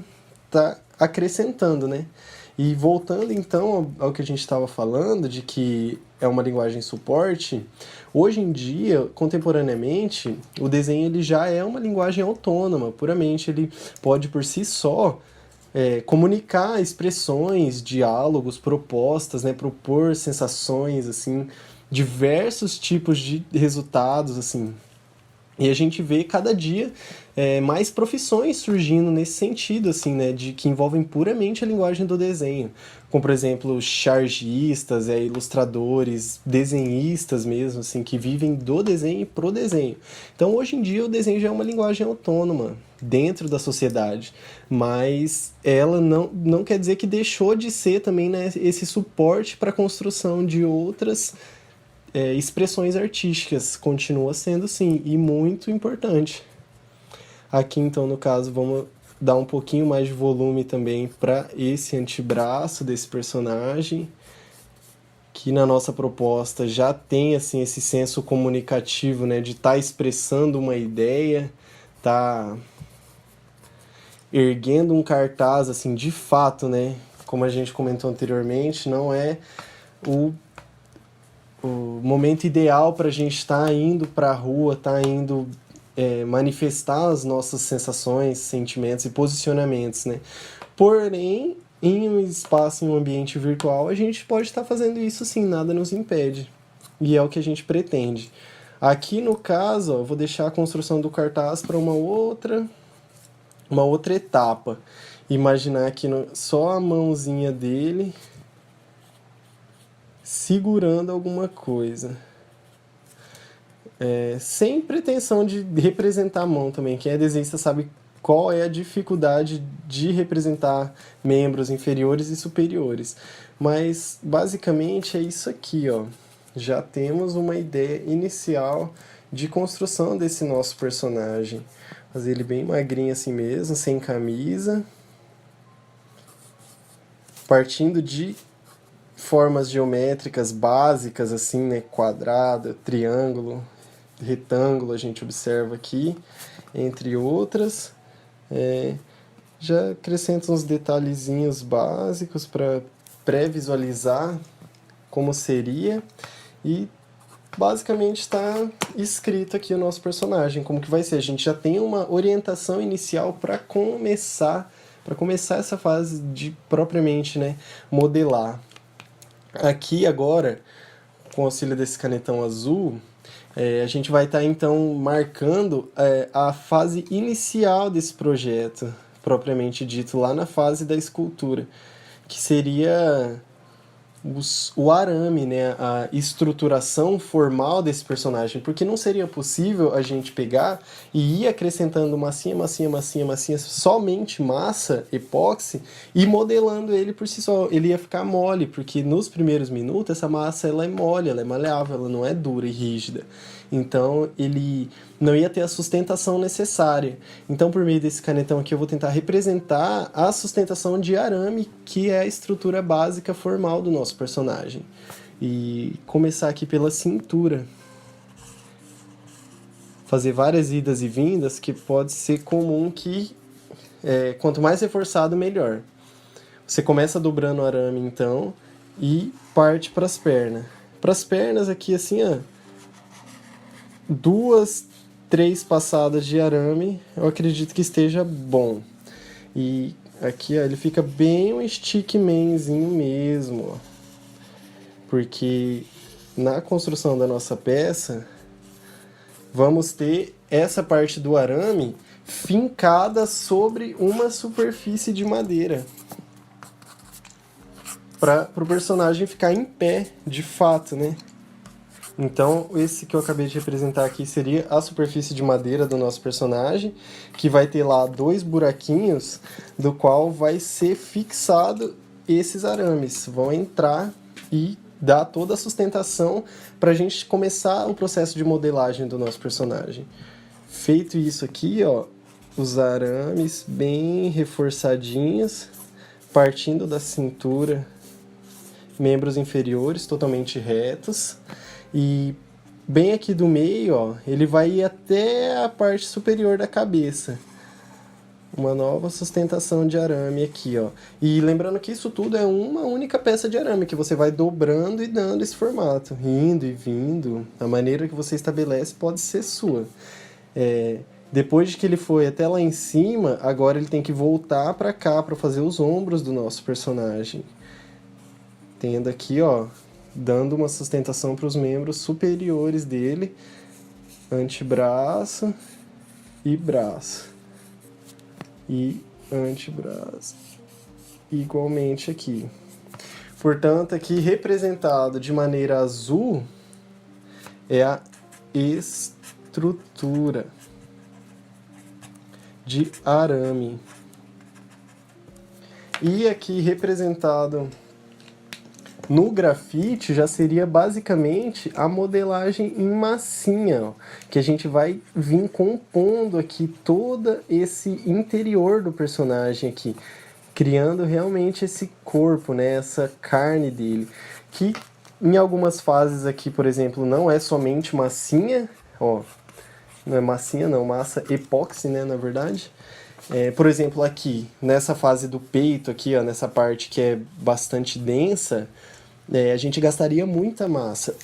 acrescentando, né? E voltando então ao que a gente estava falando, de que é uma linguagem suporte, hoje em dia, contemporaneamente, o desenho ele já é uma linguagem autônoma, puramente ele pode por si só comunicar expressões, diálogos, propostas, né, propor sensações, assim, diversos tipos de resultados, assim. E a gente vê cada dia mais profissões surgindo nesse sentido, assim, né, de que envolvem puramente a linguagem do desenho, como por exemplo chargistas, ilustradores, desenhistas mesmo, assim, que vivem do desenho e pro desenho. Então hoje em dia o desenho já é uma linguagem autônoma dentro da sociedade, mas ela não quer dizer que deixou de ser também, né, esse suporte para a construção de outras expressões artísticas. Continua sendo sim, e muito importante. Aqui então no caso vamos dar um pouquinho mais de volume também para esse antebraço desse personagem, que na nossa proposta já tem assim esse senso comunicativo, né, de estar expressando uma ideia, tá erguendo um cartaz assim de fato, né, como a gente comentou anteriormente, não é o momento ideal para a gente estar indo para a rua, indo manifestar as nossas sensações, sentimentos e posicionamentos, né? Porém, em um espaço, em um ambiente virtual, a gente pode estar fazendo isso sim, nada nos impede. E é o que a gente pretende. Aqui no caso, ó, eu vou deixar a construção do cartaz para uma outra etapa. Imaginar aqui só a mãozinha dele segurando alguma coisa. Sem pretensão de representar a mão também. Quem é desenhista sabe qual é a dificuldade de representar membros inferiores e superiores. Mas, basicamente, é isso aqui, ó. Já temos uma ideia inicial de construção desse nosso personagem. Fazer ele bem magrinho assim mesmo, sem camisa. Partindo de formas geométricas básicas, assim, né? Quadrado, triângulo, retângulo, a gente observa aqui, entre outras. Já acrescenta uns detalhezinhos básicos para pré-visualizar como seria, e basicamente está escrito aqui o nosso personagem, como que vai ser. A gente já tem uma orientação inicial para começar essa fase de propriamente, né, modelar. Aqui agora, com o auxílio desse canetão azul, a gente vai estar então marcando a fase inicial desse projeto, propriamente dito, lá na fase da escultura, que seria o arame, né, a estruturação formal desse personagem, porque não seria possível a gente pegar e ir acrescentando massinha, somente massa, epóxi, e modelando ele por si só. Ele ia ficar mole, porque nos primeiros minutos essa massa ela é mole, ela é maleável, ela não é dura e rígida. Então ele não ia ter a sustentação necessária. Então, por meio desse canetão aqui, eu vou tentar representar a sustentação de arame, que é a estrutura básica formal do nosso personagem. E começar aqui pela cintura, fazer várias idas e vindas, que pode ser comum que quanto mais reforçado, melhor. Você começa dobrando o arame, então, e parte para as pernas. Para as pernas aqui, assim, ó, 2, 3 passadas de arame, eu acredito que esteja bom. E aqui, ó, ele fica bem um stickmanzinho mesmo, ó. Porque na construção da nossa peça, vamos ter essa parte do arame fincada sobre uma superfície de madeira, para o personagem ficar em pé, de fato, né? Então, esse que eu acabei de representar aqui seria a superfície de madeira do nosso personagem, que vai ter lá 2 buraquinhos, do qual vai ser fixado esses arames. Vão entrar e dar toda a sustentação para a gente começar o processo de modelagem do nosso personagem. Feito isso aqui, ó, os arames bem reforçadinhos, partindo da cintura, membros inferiores totalmente retos, e bem aqui do meio, ó, ele vai ir até a parte superior da cabeça. Uma nova sustentação de arame aqui, ó. E lembrando que isso tudo é uma única peça de arame, que você vai dobrando e dando esse formato, indo e vindo. A maneira que você estabelece pode ser sua. Depois de que ele foi até lá em cima, agora ele tem que voltar para cá para fazer os ombros do nosso personagem. Tendo aqui, ó, dando uma sustentação para os membros superiores dele, antebraço e braço. E antebraço. Igualmente aqui. Portanto, aqui representado de maneira azul é a estrutura de arame. E aqui representado no grafite já seria basicamente a modelagem em massinha, ó, que a gente vai vir compondo aqui todo esse interior do personagem aqui, criando realmente esse corpo, né, essa carne dele, que em algumas fases aqui, por exemplo, não é somente massinha, ó, não é massinha não, massa epóxi, né, na verdade. Por exemplo, aqui, nessa fase do peito, aqui, ó, nessa parte que é bastante densa, a gente gastaria muita massa.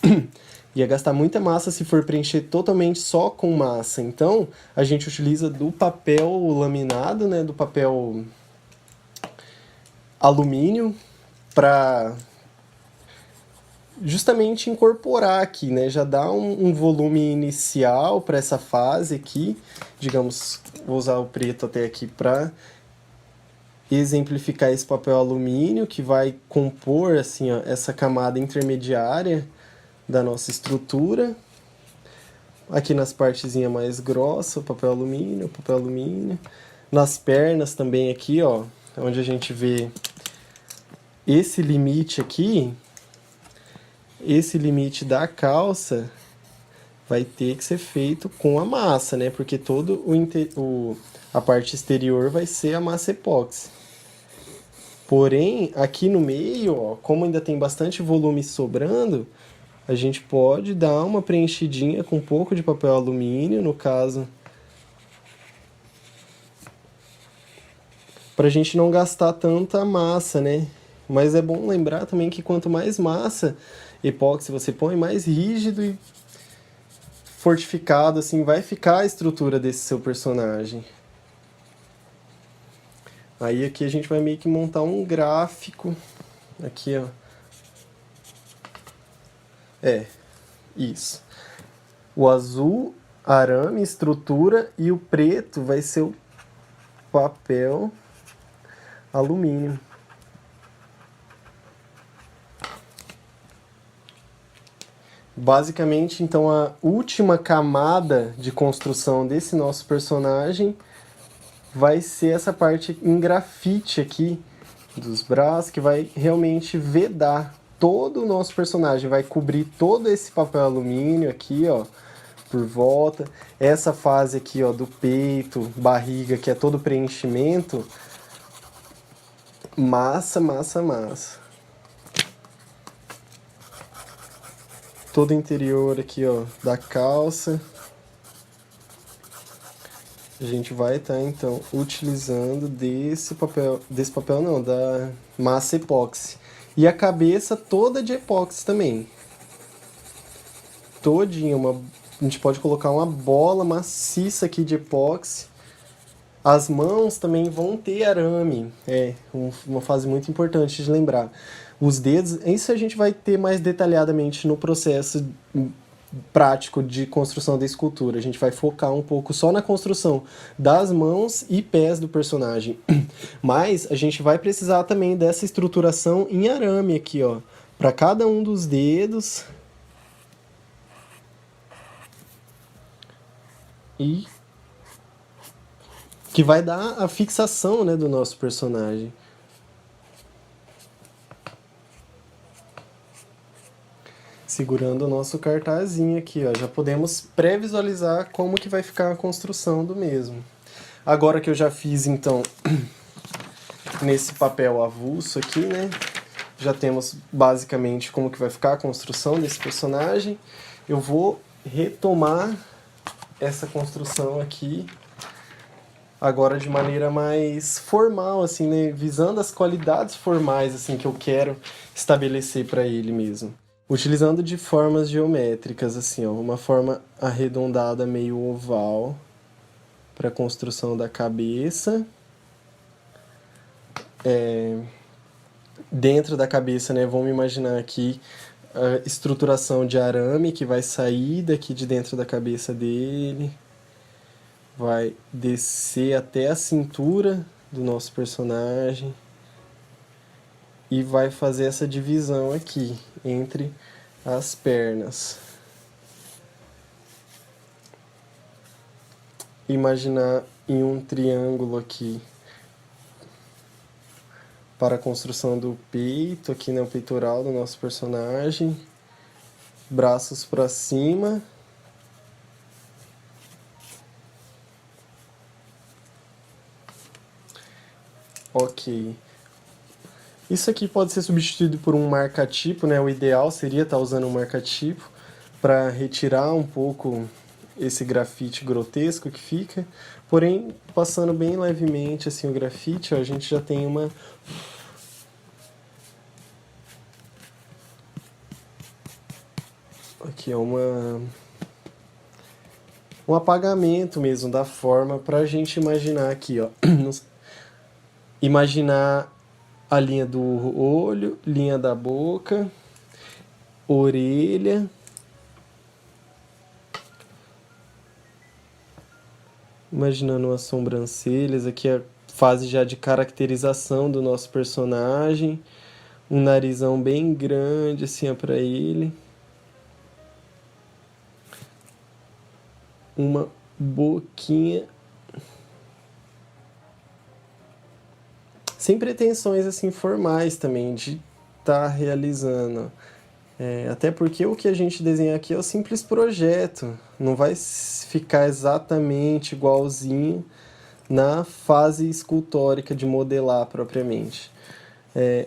Ia gastar muita massa se for preencher totalmente só com massa. Então, a gente utiliza do papel laminado, né, do papel alumínio, para justamente incorporar aqui, né, já dá um volume inicial para essa fase aqui. Digamos, vou usar o preto até aqui para exemplificar esse papel alumínio, que vai compor assim, ó, essa camada intermediária da nossa estrutura. Aqui nas partezinhas mais grossas, papel alumínio, papel alumínio. Nas pernas também aqui, ó, onde a gente vê esse limite aqui, esse limite da calça vai ter que ser feito com a massa, né? Porque todo a parte exterior vai ser a massa epóxi. Porém, aqui no meio, ó, como ainda tem bastante volume sobrando, a gente pode dar uma preenchidinha com um pouco de papel alumínio, no caso, para a gente não gastar tanta massa, né? Mas é bom lembrar também que quanto mais massa epóxi você põe, mais rígido e fortificado assim vai ficar a estrutura desse seu personagem. Aí aqui a gente vai meio que montar um gráfico. Aqui, ó. Isso. O azul, arame, estrutura, e o preto vai ser o papel alumínio. Basicamente, então, a última camada de construção desse nosso personagem vai ser essa parte em grafite aqui dos braços, que vai realmente vedar todo o nosso personagem, vai cobrir todo esse papel alumínio aqui, ó, por volta. Essa fase aqui, ó, do peito, barriga, que é todo preenchimento, massa, massa, massa. Todo o interior aqui, ó, da calça. A gente vai estar, então, utilizando desse papel não, da massa epóxi. E a cabeça toda de epóxi também. Todinha, a gente pode colocar uma bola maciça aqui de epóxi. As mãos também vão ter arame, uma fase muito importante de lembrar. Os dedos, isso a gente vai ter mais detalhadamente no processo prático de construção da escultura. A gente vai focar um pouco só na construção das mãos e pés do personagem. Mas a gente vai precisar também dessa estruturação em arame aqui, ó, para cada um dos dedos. E que vai dar a fixação, né, do nosso personagem. Segurando o nosso cartazinho aqui, ó, já podemos pré-visualizar como que vai ficar a construção do mesmo. Agora que eu já fiz, então, nesse papel avulso aqui, né, já temos basicamente como que vai ficar a construção desse personagem, eu vou retomar essa construção aqui agora de maneira mais formal, assim, né? Visando as qualidades formais, assim, que eu quero estabelecer para ele mesmo. Utilizando de formas geométricas, assim, ó, uma forma arredondada meio oval para a construção da cabeça. Dentro da cabeça, né, vamos imaginar aqui a estruturação de arame que vai sair daqui de dentro da cabeça dele. Vai descer até a cintura do nosso personagem e vai fazer essa divisão aqui entre as pernas. Imaginar em um triângulo aqui para a construção do peito, aqui no peitoral do nosso personagem, braços para cima. Ok. Isso aqui pode ser substituído por um marca-tipo, né? O ideal seria estar usando um marca-tipo para retirar um pouco esse grafite grotesco que fica. Porém, passando bem levemente assim o grafite, ó, a gente já tem uma... Aqui é um apagamento mesmo da forma para a gente imaginar aqui, ó. Imaginar a linha do olho, linha da boca, orelha, imaginando as sobrancelhas, aqui a fase já de caracterização do nosso personagem, um narizão bem grande assim para ele, uma boquinha sem pretensões assim formais também de estar realizando. Até porque o que a gente desenha aqui é o simples projeto, não vai ficar exatamente igualzinho na fase escultórica de modelar propriamente.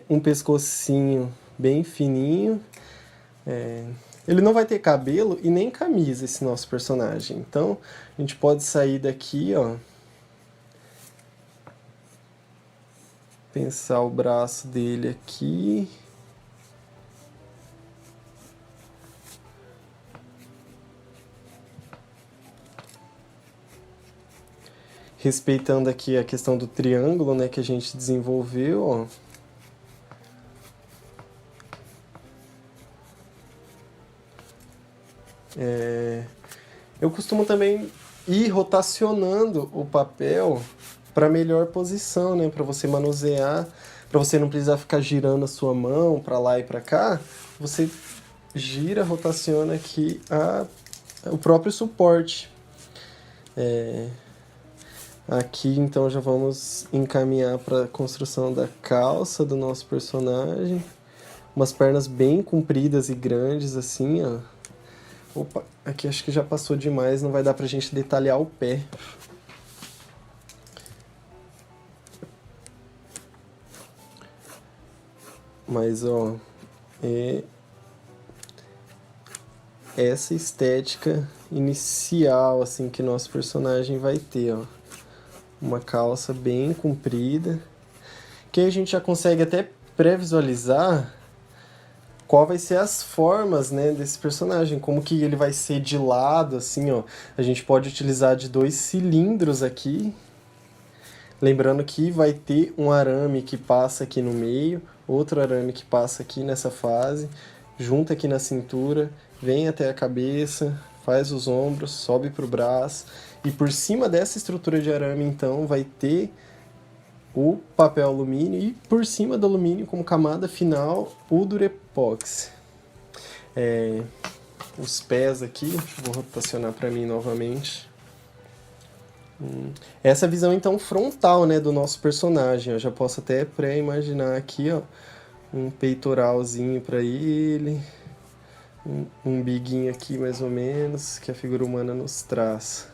Um pescocinho bem fininho, ele não vai ter cabelo e nem camisa esse nosso personagem, então a gente pode sair daqui, ó, pensar o braço dele aqui. Respeitando aqui a questão do triângulo, né, que a gente desenvolveu, ó. Eu costumo também ir rotacionando o papel para melhor posição, né, para você manusear, para você não precisar ficar girando a sua mão para lá e para cá, você gira, rotaciona aqui o próprio suporte. Aqui então já vamos encaminhar para a construção da calça do nosso personagem. Umas pernas bem compridas e grandes assim, ó. Opa, aqui acho que já passou demais, não vai dar pra gente detalhar o pé. Mas, ó, essa estética inicial, assim, que nosso personagem vai ter, ó. uma calça bem comprida, que aí a gente já consegue até pré-visualizar qual vai ser as formas, né, desse personagem, como que ele vai ser de lado, assim, ó. A gente pode utilizar de 2 cilindros aqui, lembrando que vai ter um arame que passa aqui no meio, outro arame que passa aqui nessa fase, junta aqui na cintura, vem até a cabeça, faz os ombros, sobe para o braço, e por cima dessa estrutura de arame, então, vai ter o papel alumínio e por cima do alumínio, como camada final, o Durepox. Os pés aqui, vou rotacionar para mim novamente. Essa visão então frontal, né, do nosso personagem. Eu já posso até pré-imaginar aqui, ó, um peitoralzinho para ele, um biguinho aqui mais ou menos, que a figura humana nos traz.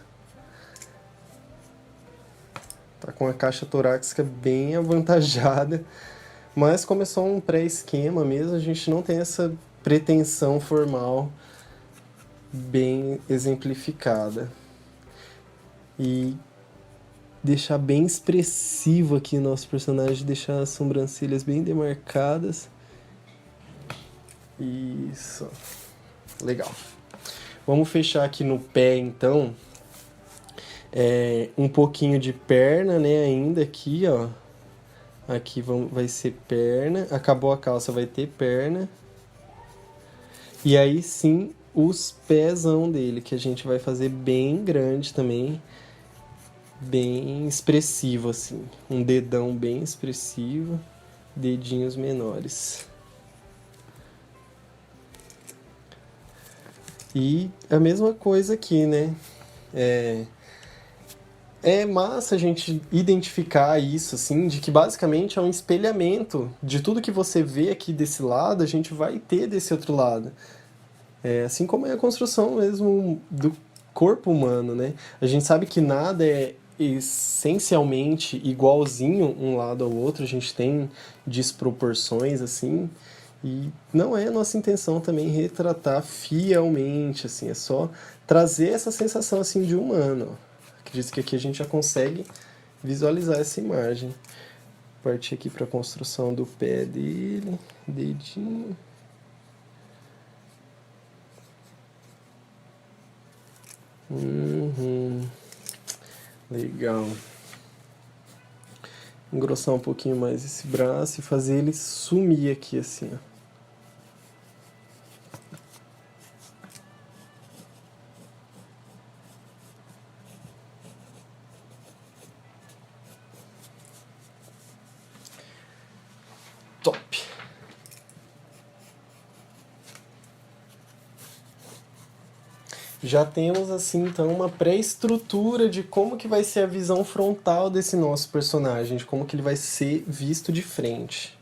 Tá com a caixa torácica bem avantajada, mas como é só um pré-esquema mesmo, a gente não tem essa pretensão formal bem exemplificada. E deixar bem expressivo aqui o nosso personagem, deixar as sobrancelhas bem demarcadas. Isso. Legal. Vamos fechar aqui no pé, então. Um pouquinho de perna, né, ainda aqui, ó. Aqui vai ser perna. Acabou a calça, vai ter perna. E aí sim, os pezão dele, que a gente vai fazer bem grande também. Bem expressivo, assim. Um dedão bem expressivo. Dedinhos menores. E a mesma coisa aqui, né? É massa a gente identificar isso, assim, de que basicamente é um espelhamento de tudo que você vê aqui desse lado, a gente vai ter desse outro lado. Assim como é a construção mesmo do corpo humano, né? A gente sabe que nada é essencialmente igualzinho um lado ao outro, a gente tem desproporções, assim, e não é a nossa intenção também retratar fielmente, assim, é só trazer essa sensação, assim, de humano. Acredito que aqui a gente já consegue visualizar essa imagem. Partir aqui para a construção do pé dele, dedinho. Legal. Engrossar um pouquinho mais esse braço e fazer ele sumir aqui assim, ó. Top! Já temos assim então uma pré-estrutura de como que vai ser a visão frontal desse nosso personagem, de como que ele vai ser visto de frente.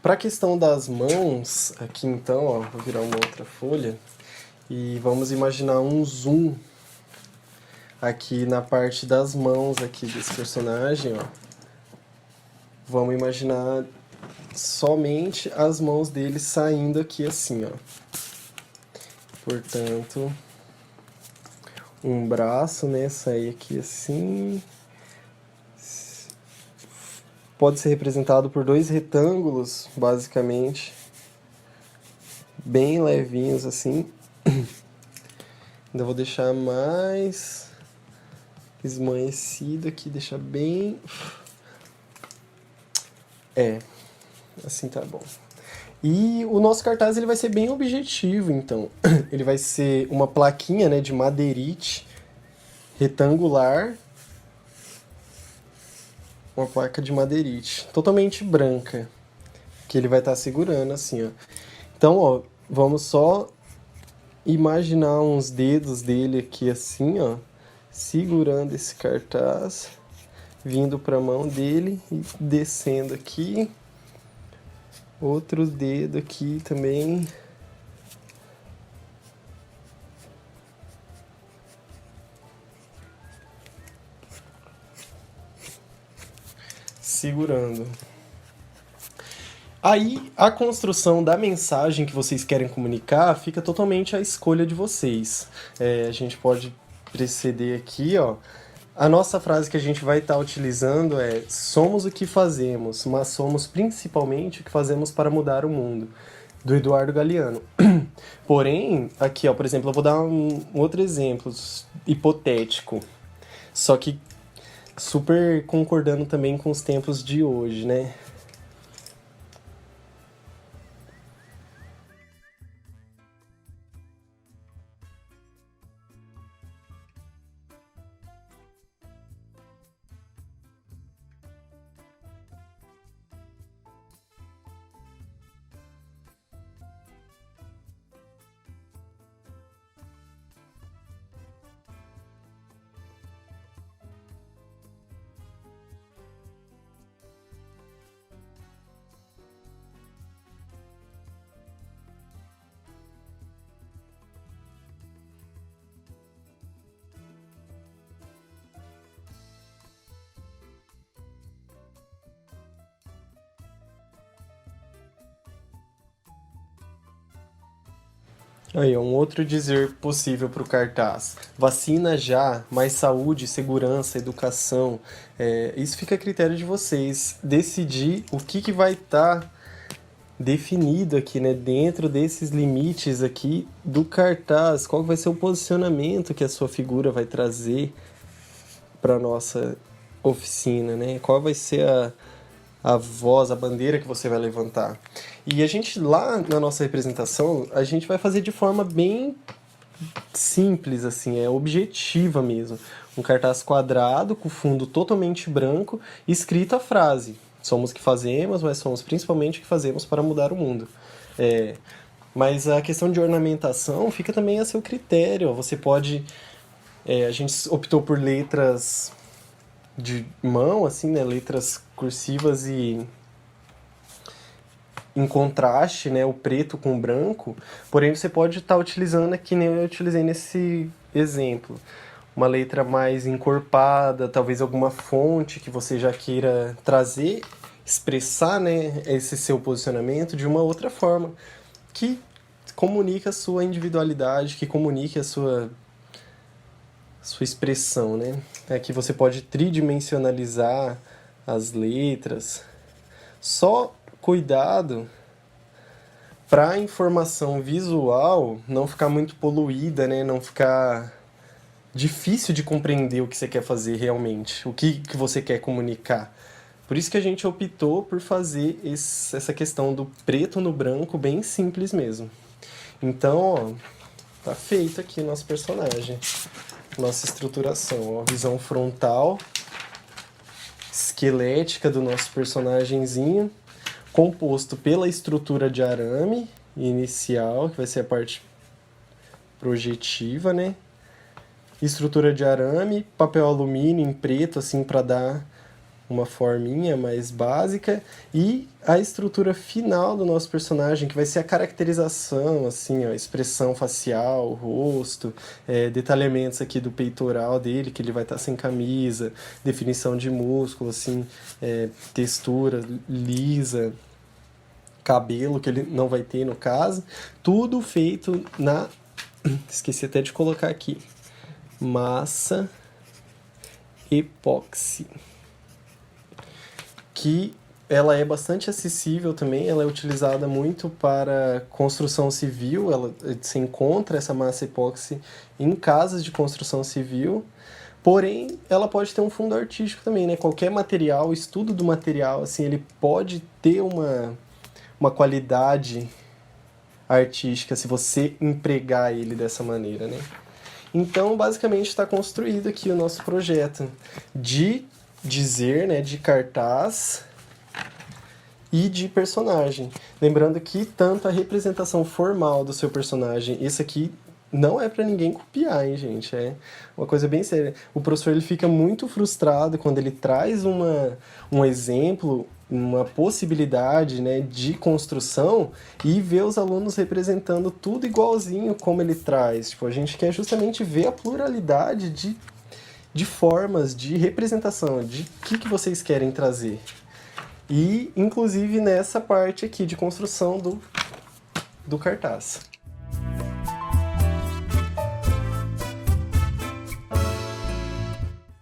Para a questão das mãos, aqui então, ó, vou virar uma outra folha e vamos imaginar um zoom aqui na parte das mãos aqui desse personagem, ó. Vamos imaginar somente as mãos dele saindo aqui assim, ó. Portanto, um braço, né, sair aqui assim. Pode ser representado por 2 retângulos, basicamente, bem levinhos assim. Ainda vou deixar mais esmaecido aqui, deixar bem... assim tá bom. E o nosso cartaz ele vai ser bem objetivo, então. Ele vai ser uma plaquinha, né, de madeirite retangular. Uma placa de madeirite, totalmente branca, que ele vai estar segurando assim, ó. Então, ó, vamos só imaginar uns dedos dele aqui assim, ó, segurando esse cartaz, vindo para a mão dele e descendo aqui. Outro dedo aqui também. Segurando. Aí, a construção da mensagem que vocês querem comunicar fica totalmente à escolha de vocês. A gente pode preceder aqui, ó. A nossa frase que a gente vai estar utilizando é: somos o que fazemos, mas somos principalmente o que fazemos para mudar o mundo, do Eduardo Galeano. Porém, aqui, ó, por exemplo, eu vou dar um outro exemplo hipotético, só que super concordando também com os tempos de hoje, né? Aí, um outro dizer possível para o cartaz: vacina já, mais saúde, segurança, educação. Isso fica a critério de vocês decidir o que vai estar definido aqui, né, dentro desses limites aqui do cartaz. Qual vai ser o posicionamento que a sua figura vai trazer para nossa oficina, né? Qual vai ser a voz, a bandeira que você vai levantar. E a gente, lá na nossa representação, a gente vai fazer de forma bem simples, assim, objetiva mesmo. Um cartaz quadrado, com fundo totalmente branco, escrito a frase: somos o que fazemos, mas somos principalmente o que fazemos para mudar o mundo. Mas a questão de ornamentação fica também a seu critério. Você pode... a gente optou por letras de mão, assim, né? Letras cursivas e em contraste, né? O preto com o branco. Porém, você pode estar utilizando, que nem eu utilizei nesse exemplo, uma letra mais encorpada, talvez alguma fonte que você já queira trazer, expressar, né, esse seu posicionamento de uma outra forma, que comunique a sua individualidade, que comunique a sua expressão, né? Aqui você pode tridimensionalizar as letras. Só cuidado para a informação visual não ficar muito poluída, né? Não ficar difícil de compreender o que você quer fazer realmente, o que você quer comunicar. Por isso que a gente optou por fazer essa questão do preto no branco bem simples mesmo. Então, ó, tá feito aqui o nosso personagem. Nossa estruturação, ó, visão frontal, esquelética do nosso personagemzinho, composto pela estrutura de arame inicial, que vai ser a parte projetiva, né? Estrutura de arame, papel alumínio em preto, assim, para dar uma forminha mais básica, e a estrutura final do nosso personagem, que vai ser a caracterização, assim, ó, expressão facial, rosto, detalhamentos aqui do peitoral dele, que ele vai estar sem camisa, definição de músculo, assim, textura lisa, cabelo que ele não vai ter no caso, tudo feito na... Esqueci até de colocar aqui. Massa epóxi, que ela é bastante acessível também, ela é utilizada muito para construção civil, se encontra essa massa epóxi em casas de construção civil, porém ela pode ter um fundo artístico também, né? Qualquer material, o estudo do material, assim, ele pode ter uma qualidade artística se você empregar ele dessa maneira, né? Então, basicamente, está construído aqui o nosso projeto de dizer, né, de cartaz e de personagem. Lembrando que tanto a representação formal do seu personagem, esse aqui não é para ninguém copiar, hein, gente? É uma coisa bem séria. O professor ele fica muito frustrado quando ele traz um exemplo, uma possibilidade, né, de construção e vê os alunos representando tudo igualzinho como ele traz. Tipo, a gente quer justamente ver a pluralidade de formas de representação, de que vocês querem trazer. E, inclusive, nessa parte aqui de construção do cartaz.